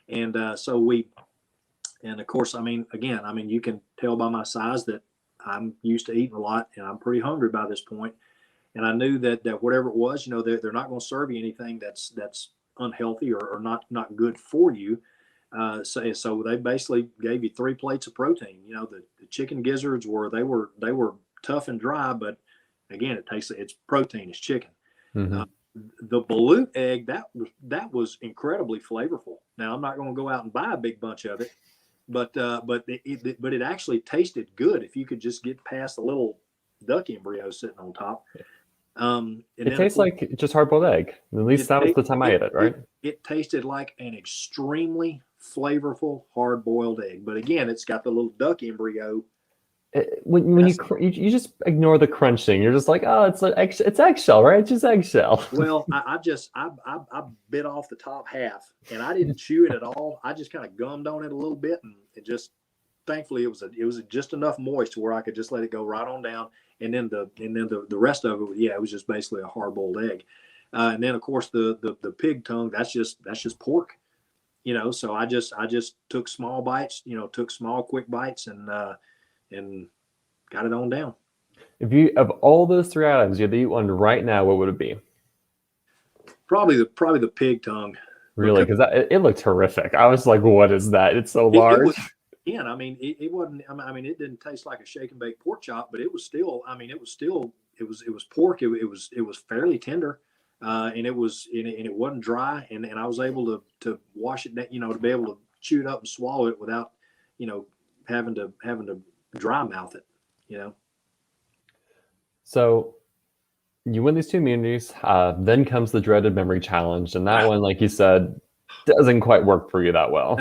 And and of course, again, you can tell by my size that I'm used to eating a lot, and I'm pretty hungry by this point. And I knew that whatever it was, they're not going to serve you anything that's unhealthy or not good for you. So they basically gave you 3 plates of protein. The chicken gizzards they were tough and dry, but again, it's protein, it's chicken. The balut egg, that was incredibly flavorful. Now, I'm not going to go out and buy a big bunch of it, but it actually tasted good if you could just get past the little duck embryo sitting on top. It tastes like just hard-boiled egg. At least that was the time I ate it, right? It tasted like an extremely flavorful hard-boiled egg, but again, it's got the little duck embryo. When you just ignore the crunching, you're just like, oh, it's eggshell, right? It's just eggshell. Well, I bit off the top half, and I didn't chew it at all. I just kind of gummed on it a little bit, and it just, thankfully, it was just enough moist to where I could just let it go right on down. And then the rest of it, it was just basically a hard-boiled egg. And then of course the pig tongue, that's just pork, So I just took small bites, took small quick bites, and got it on down. If you, of all those 3 items, you had to eat one right now, what would it be? Probably the pig tongue. Really, because it looked horrific. I was like, what is that? It's so large. It wasn't. It didn't taste like a shake and bake pork chop, but it was still. It was pork. It was fairly tender, and it wasn't dry, and I was able to wash it, to be able to chew it up and swallow it without, having to dry mouth it, So you win these 2 immunities. Then comes the dreaded memory challenge, and that one, like you said, doesn't quite work for you that well.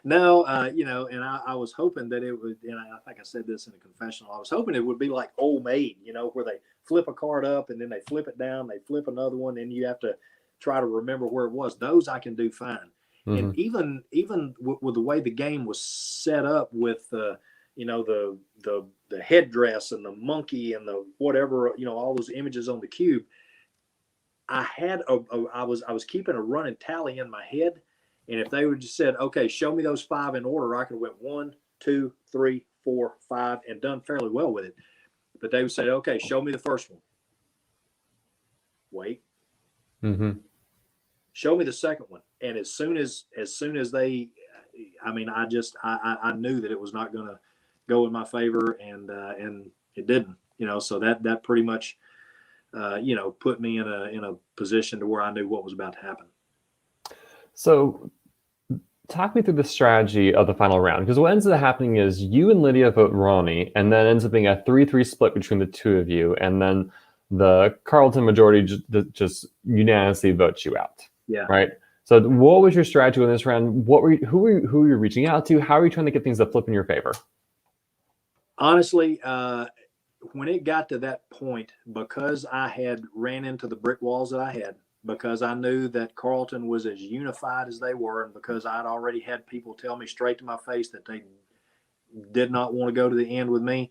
No, and I was hoping that it would, and I think I said this in a confessional, I was hoping it would be like Old Maid, where they flip a card up and then they flip it down, they flip another one, and you have to try to remember where it was. Those I can do fine. And even with the way the game was set up with, the headdress and the monkey and the whatever, all those images on the cube, I was keeping a running tally in my head. And if they would just said, okay, show me those 5 in order, I could have went 1, 2, 3, 4, 5 and done fairly well with it. But they would say, okay, show me the first one. Wait. Show me the second one. And as soon as they, I knew that it was not going to go in my favor, and it didn't, so that pretty much, put me in a position to where I knew what was about to happen. So talk me through the strategy of the final round, because what ends up happening is you and Lydia vote Ronnie, and then ends up being a 3-3 split between the 2 of you, and then the Carlton majority just unanimously votes you out. Yeah. Right. So what was your strategy in this round? Who were you reaching out to? How are you trying to get things to flip in your favor? Honestly, when it got to that point, because I had ran into the brick walls that I had, because I knew that Carlton was as unified as they were, and because I'd already had people tell me straight to my face that they did not want to go to the end with me,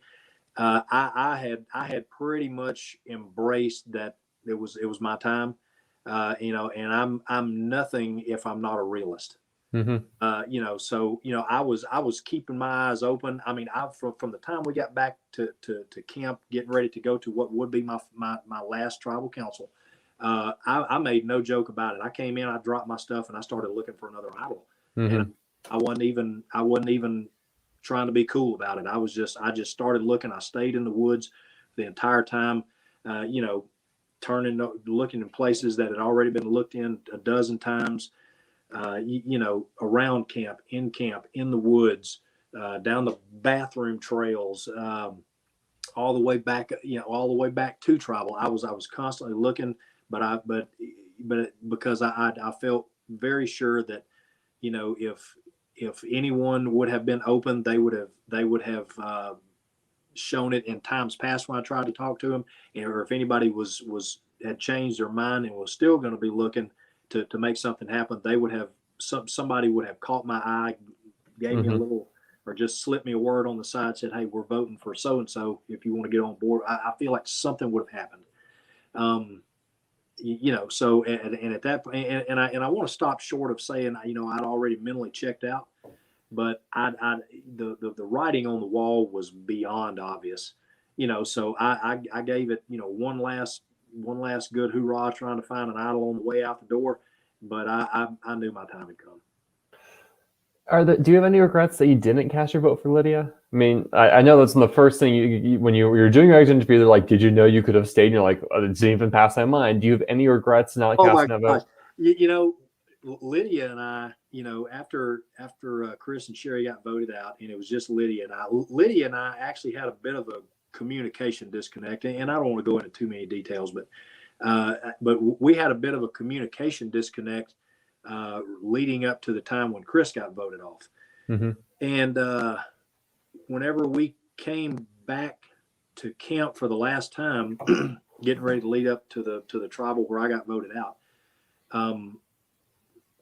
I had pretty much embraced that it was my time, and I'm nothing if I'm not a realist. So I was keeping my eyes open. From the time we got back to camp, getting ready to go to what would be my last tribal council, I made no joke about it. I came in, I dropped my stuff, and I started looking for another idol. Mm-hmm. And I wasn't even trying to be cool about it. I just started looking. I stayed in the woods the entire time, looking in places that had already been looked in a dozen times, around camp, in the woods, down the bathroom trails, all the way back, all the way back to tribal. I was constantly looking, but because I felt very sure that, if anyone would have been open, they would have shown it in times past when I tried to talk to them, or if anybody had changed their mind and was still going to be looking to make something happen, they would have somebody would have caught my eye, gave me a little, or just slipped me a word on the side, said, "Hey, we're voting for so and so. If you want to get on board." I feel like something would have happened. So and at that point, and I want to stop short of saying, I'd already mentally checked out, but the writing on the wall was beyond obvious, so I gave it, one last good hoorah, trying to find an idol on the way out the door, but I knew my time had come. Do you have any regrets that you didn't cast your vote for Lydia? I mean, I know that's the first thing you when you were doing your exit interview, they're like, "Did you know you could have stayed?" And you're like, "Oh, it didn't even pass my mind." Do you have any regrets not casting that vote? Lydia and I, after Chris and Sherry got voted out, and it was just Lydia and I. Lydia and I actually had a bit of a communication disconnect, and I don't want to go into too many details, but we had a bit of a communication disconnect leading up to the time when Chris got voted off. Mm-hmm. And whenever we came back to camp for the last time, getting ready to lead up to the tribal where I got voted out,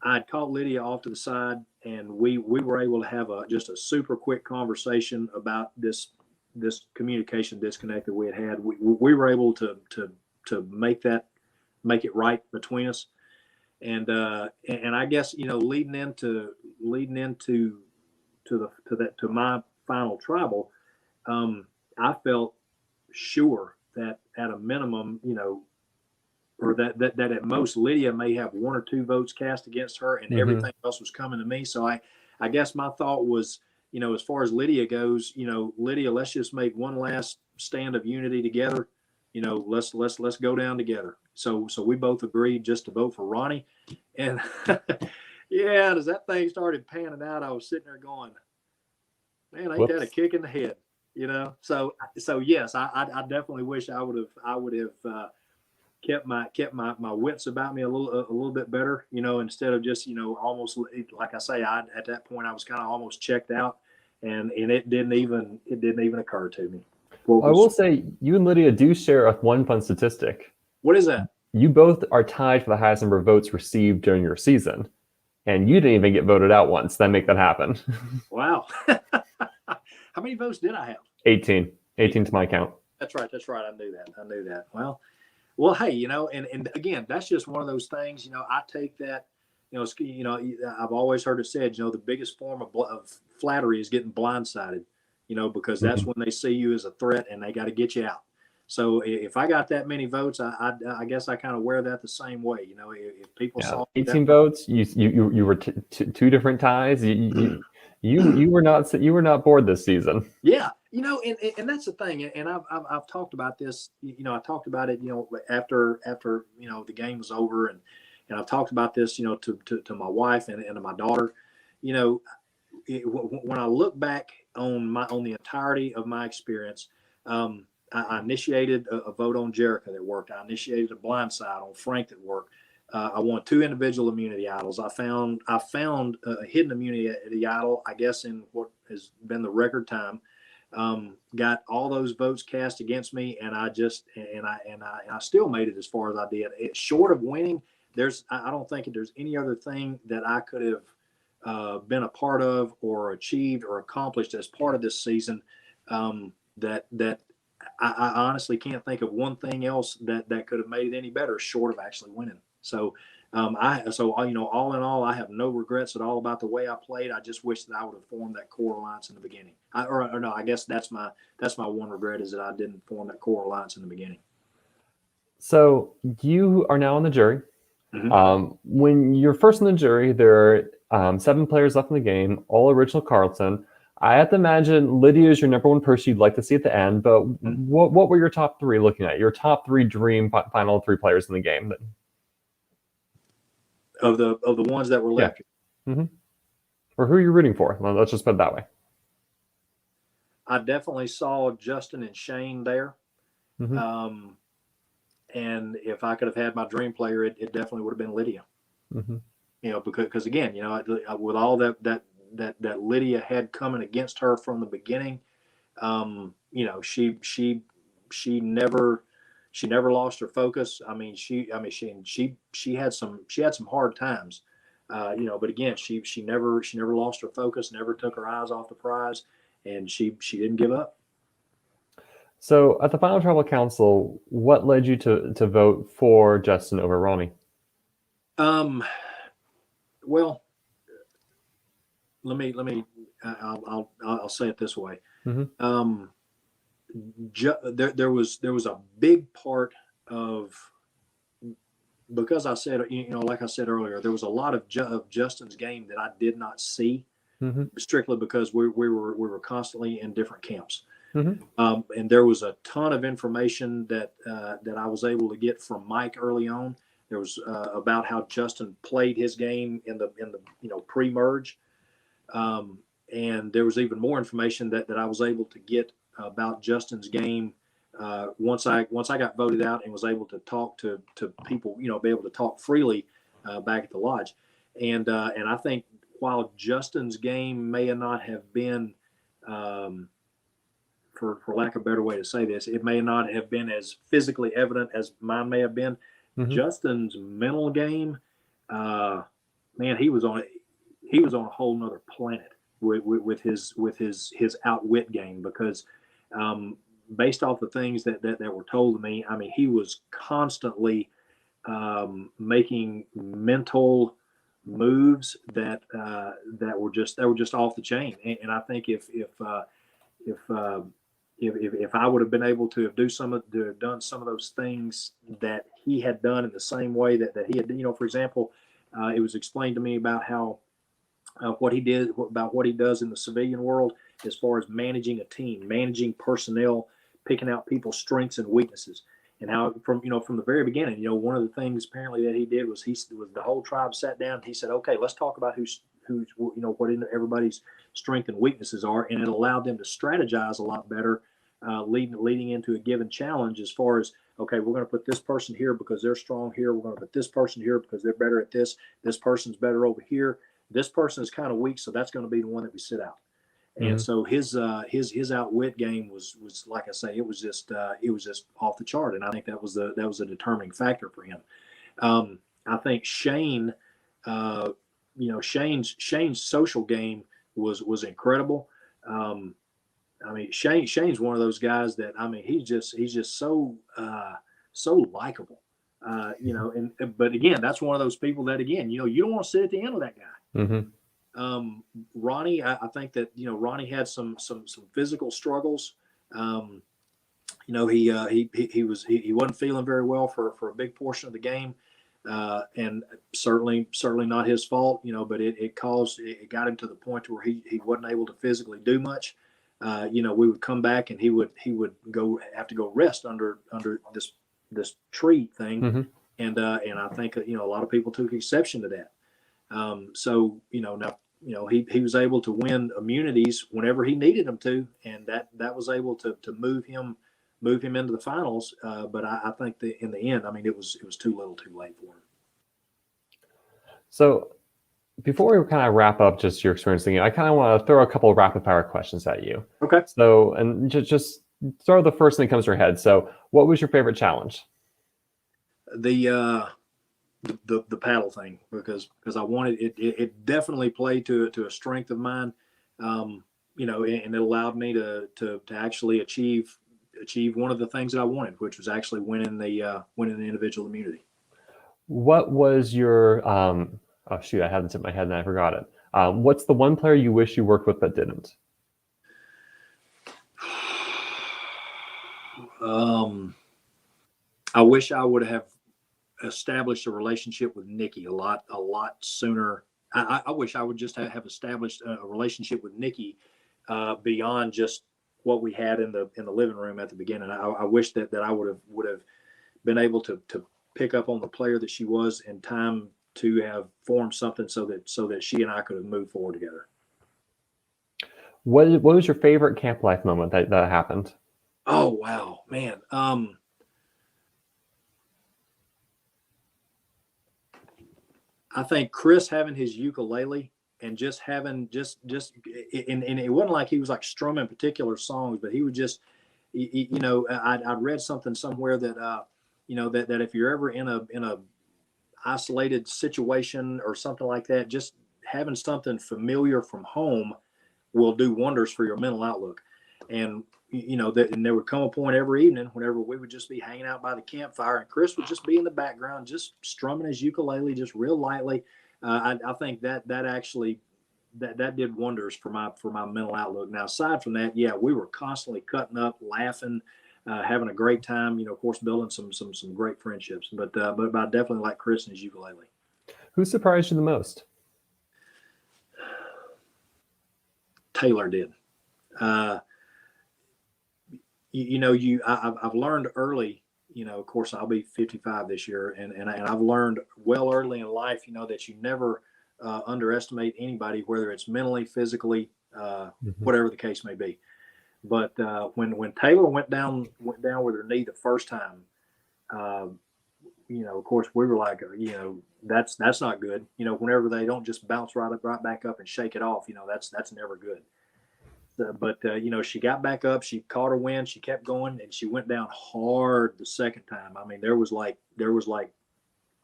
I'd called Lydia off to the side, and we were able to have just a super quick conversation about this communication disconnect that we had. We were able to make it right between us. And I guess, leading into my final tribal, I felt sure that at a minimum, or that at most Lydia may have one or two votes cast against her, and everything else was coming to me. So I guess my thought was, as far as Lydia goes, Lydia, let's just make one last stand of unity together. Let's go down together. So we both agreed just to vote for Ronnie. And yeah, as that thing started panning out, I was sitting there going, man, ain't that a kick in the head, So yes, I definitely wish I would have kept my wits about me a little bit better, instead of just, almost, like I say, at that point I was kind of almost checked out, and it didn't even occur to me. I will say you and Lydia do share one fun statistic. What is that? You both are tied for the highest number of votes received during your season, and you didn't even get voted out once. That make that happen. Wow. How many votes did I have? 18 to my count. That's right. I knew that. Well, hey, and again, that's just one of those things, I take that, I've always heard it said, the biggest form of flattery is getting blindsided, because that's when they see you as a threat and they got to get you out. So if I got that many votes, I guess I kind of wear that the same way. If people saw 18 votes, you were two different ties. You were not bored this season. Yeah, and that's the thing. And I've talked about this. I talked about it. After the game was over, and I've talked about this. To my wife and to my daughter. When I look back on the entirety of my experience. I initiated a vote on Jerica that worked. I initiated a blindside on Frank that worked. I won 2 individual immunity idols. I found a hidden immunity idol, I guess, in what has been the record time. Got all those votes cast against me, and I still made it as far as I did. Short of winning, I don't think there's any other thing that I could have been a part of or achieved or accomplished as part of this season that I honestly can't think of one thing else that could have made it any better, short of actually winning. So, all in all, I have no regrets at all about the way I played. I just wish that I would have formed that core alliance in the beginning. I guess that's my one regret, is that I didn't form that core alliance in the beginning. So you are now on the jury. When you're first in the jury, there are 7 players left in the game, all original Carlton. I have to imagine Lydia is your number one person you'd like to see at the end, but what were your top 3 looking at? Your top 3 dream final 3 players in the game? Of the ones that were left. Yeah. Or who are you rooting for? Well, let's just put it that way. I definitely saw Justin and Shane there. And if I could have had my dream player, it definitely would have been Lydia. Because again, with all that Lydia had coming against her from the beginning, she never lost her focus. She had some hard times, but again, she never lost her focus, never took her eyes off the prize, and she didn't give up. So at the final tribal council, what led you to vote for Justin over Ronnie? Well, I'll say it this way. There was a big part of, because I said, like I said earlier, there was a lot of Justin's game that I did not see, strictly because we were constantly in different camps. And there was a ton of information that I was able to get from Mike early on. There was about how Justin played his game in the pre-merge, and there was even more information that I was able to get about Justin's game once I got voted out and was able to talk to people, be able to talk freely back at the lodge. And I think while Justin's game may not have been, for lack of a better way to say this, it may not have been as physically evident as mine may have been. Justin's mental game, man, he was on a whole nother planet with his outwit game, because based off the things that were told to me, he was constantly making mental moves that were just off the chain. And I think if I would have been able to have done some of those things that he had done in the same way that he had, for example, it was explained to me about how what he did, about what he does in the civilian world as far as managing a team, managing personnel, picking out people's strengths and weaknesses, and how from the very beginning, one of the things apparently that he did was the whole tribe sat down and he said, okay, let's talk about who's what everybody's strengths and weaknesses are, and it allowed them to strategize a lot better, leading into a given challenge, as far as, okay, we're going to put this person here because they're strong here, we're going to put this person here because they're better at this person's better over here, this person is kind of weak, so that's going to be the one that we sit out. And so his outwit game was like I say, it was just off the chart, and I think that was a determining factor for him. I think Shane, Shane's social game was incredible. Shane's one of those guys that he's just so likable. But again, that's one of those people that, again, you don't want to sit at the end of that guy. Ronnie, I think that Ronnie had some physical struggles. He wasn't feeling very well for a big portion of the game, and certainly not his fault. But it got him to the point where he wasn't able to physically do much. We would come back and he would have to go rest under this tree thing, and I think a lot of people took exception to that. So now he was able to win immunities whenever he needed them to, and that was able to move him into the finals. But I think that in the end, it was too little, too late for him. So before we kind of wrap up just your experience thinking, I kind of want to throw a couple of rapid fire questions at you. Okay. So, and just throw the first thing that comes to your head. So what was your favorite challenge? The paddle thing, because I wanted it definitely played to a strength of mine, and it allowed me to actually achieve one of the things that I wanted, which was actually winning the individual immunity. What was your oh shoot, I had this in my head and I forgot it. What's the one player you wish you worked with but didn't? I wish I would have established a relationship with Nikki a lot sooner. I wish I would just have established a relationship with Nikki beyond just what we had in the living room at the beginning. I wish that I would have been able to pick up on the player that she was in time to have formed something so that she and I could have moved forward together. What was your favorite camp life moment that happened? Oh wow, man. I think Chris having his ukulele and just having and it wasn't like he was like strumming particular songs, but he would just, you know, I'd read something somewhere that you know, that if you're ever in a isolated situation or something like that, just having something familiar from home will do wonders for your mental outlook. And you know that, and there would come a point every evening whenever we would just be hanging out by the campfire, and Chris would just be in the background, just strumming his ukulele, just real lightly. I think that actually that did wonders for my mental outlook. Now, aside from that, yeah, we were constantly cutting up, laughing, having a great time. You know, of course, building some great friendships. But I definitely like Chris and his ukulele. Who surprised you the most? Taylor did. I've learned early, you know, of course I'll be 55 this year, and I've learned well early in life, you know, that you never underestimate anybody, whether it's mentally, physically, whatever the case may be. But when Taylor went down with her knee the first time, you know, of course we were like, you know, that's not good. You know, whenever they don't just bounce right back up and shake it off, you know, that's never good. But you know, she got back up, she caught her wind, she kept going, and she went down hard the second time. I mean, there was like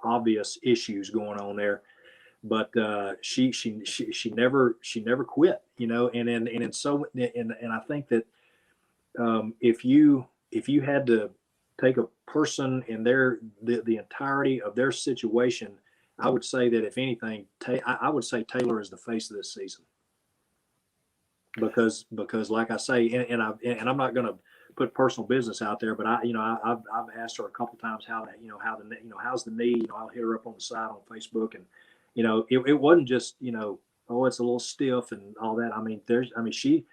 obvious issues going on there, but she never quit. You know, and I think that if you had to take a person in the entirety of their situation, I would say that if anything, I would say Taylor is the face of this season. Because like I say, and I'm not going to put personal business out there, but I've asked her a couple times how how's the knee. You know, I'll hit her up on the side on Facebook, and you know, it wasn't just, you know, oh, it's a little stiff and all that. I mean, she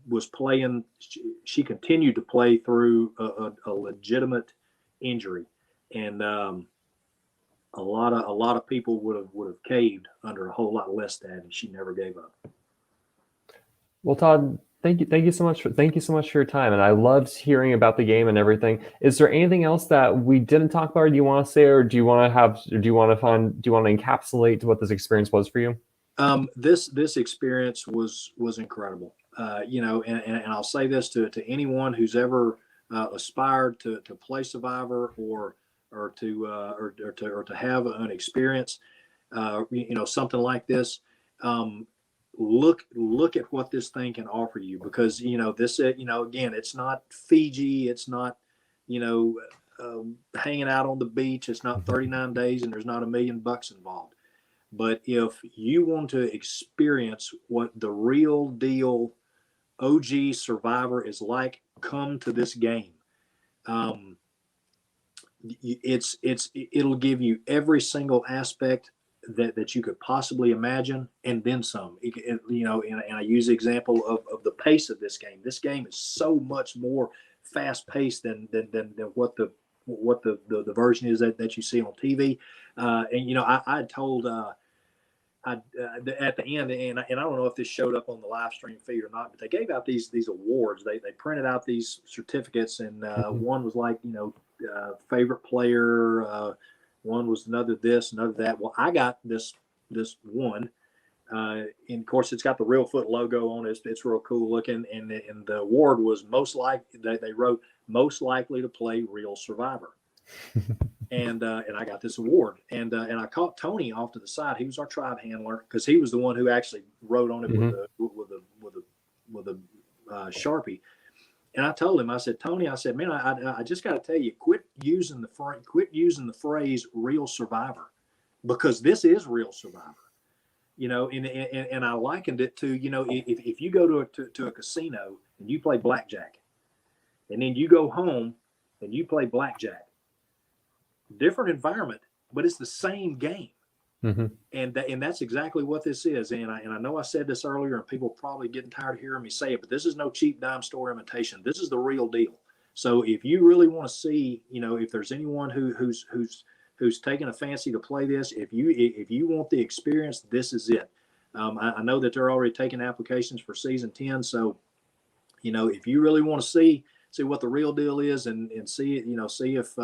was playing. She continued to play through a legitimate injury, and a lot of people would have caved under a whole lot less than that, and she never gave up. Well, Todd, thank you so much for your time, and I loved hearing about the game and everything. Is there anything else that we didn't talk about, or do you want to say, or do you want to encapsulate what this experience was for you? This experience was incredible. You know, and I'll say this to anyone who's ever aspired to play Survivor or to have an experience, you know, something like this. Look at what this thing can offer you, because you know this, you know, again, it's not Fiji, it's not, you know, hanging out on the beach, it's not 39 days and there's not $1 million involved. But if you want to experience what the real deal OG Survivor is like, come to this game. It'll give you every single aspect that you could possibly imagine, and then some. You know, and I use the example of the pace of this game. This game is so much more fast paced than what the version is that you see on TV. And you know, I told at the end, and I don't know if this showed up on the live stream feed or not, but they gave out these awards. They printed out these certificates, and one was like, you know, favorite player. One was another this, another that. Well, I got this one. And of course, it's got the Reelfoot logo on it. It's real cool looking. And the award was most likely, they wrote most likely to play Real Survivor. And I got this award. And I caught Tony off to the side. He was our tribe handler, because he was the one who actually wrote on it with a Sharpie. And I told him, I said, Tony, I said, man, I just got to tell you, quit using the phrase Real Survivor, because this is Real Survivor. You know, and I likened it to, you know, if you go to a casino and you play blackjack, and then you go home and you play blackjack. Different environment, but it's the same game. Mm-hmm. And that's exactly what this is. And I know I said this earlier, and people are probably getting tired of hearing me say it, but this is no cheap dime store imitation. This is the real deal. So if you really want to see, if there's anyone who's taking a fancy to play this, if you want the experience, this is it. I know that they're already taking applications for season 10. So, if you really want to see what the real deal is and see it, see if,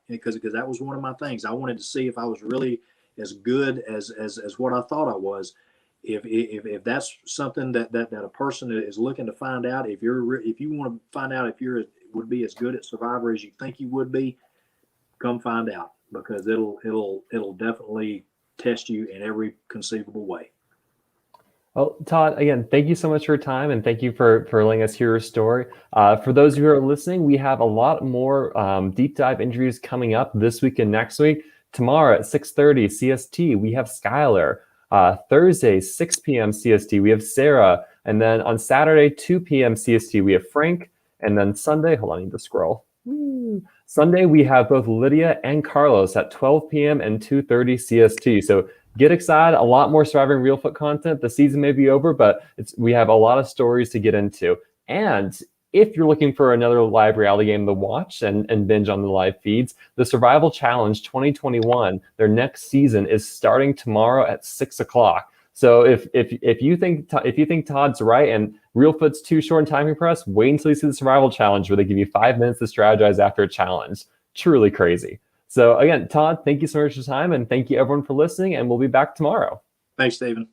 because that was one of my things. I wanted to see if I was really as good as what I thought I was. If that's something that a person is looking to find out, if you want to find out if you would be as good at Survivor as you think you would be, come find out, because it'll definitely test you in every conceivable way. Well, Todd, again, thank you so much for your time, and thank you for letting us hear your story. For those of you who are listening, we have a lot more deep dive interviews coming up this week and next week. Tomorrow at 6:30 CST, we have Skylar. Thursday, 6 p.m. CST, we have Sarah. And then on Saturday, 2 p.m. CST, we have Frank. And then Sunday, hold on, I need to scroll. Sunday, we have both Lydia and Carlos at 12 p.m. and 2:30 CST. So get excited. A lot more Surviving Reelfoot content. The season may be over, but we have a lot of stories to get into. And if you're looking for another live reality game to watch and binge on the live feeds, the Survival Challenge 2021, their next season, is starting tomorrow at 6 o'clock. So if you think Todd's right and Reelfoot's too short in time compressed, wait until you see the Survival Challenge, where they give you 5 minutes to strategize after a challenge. Truly crazy. So again, Todd, thank you so much for your time, and thank you everyone for listening, and we'll be back tomorrow. Thanks, Stephen.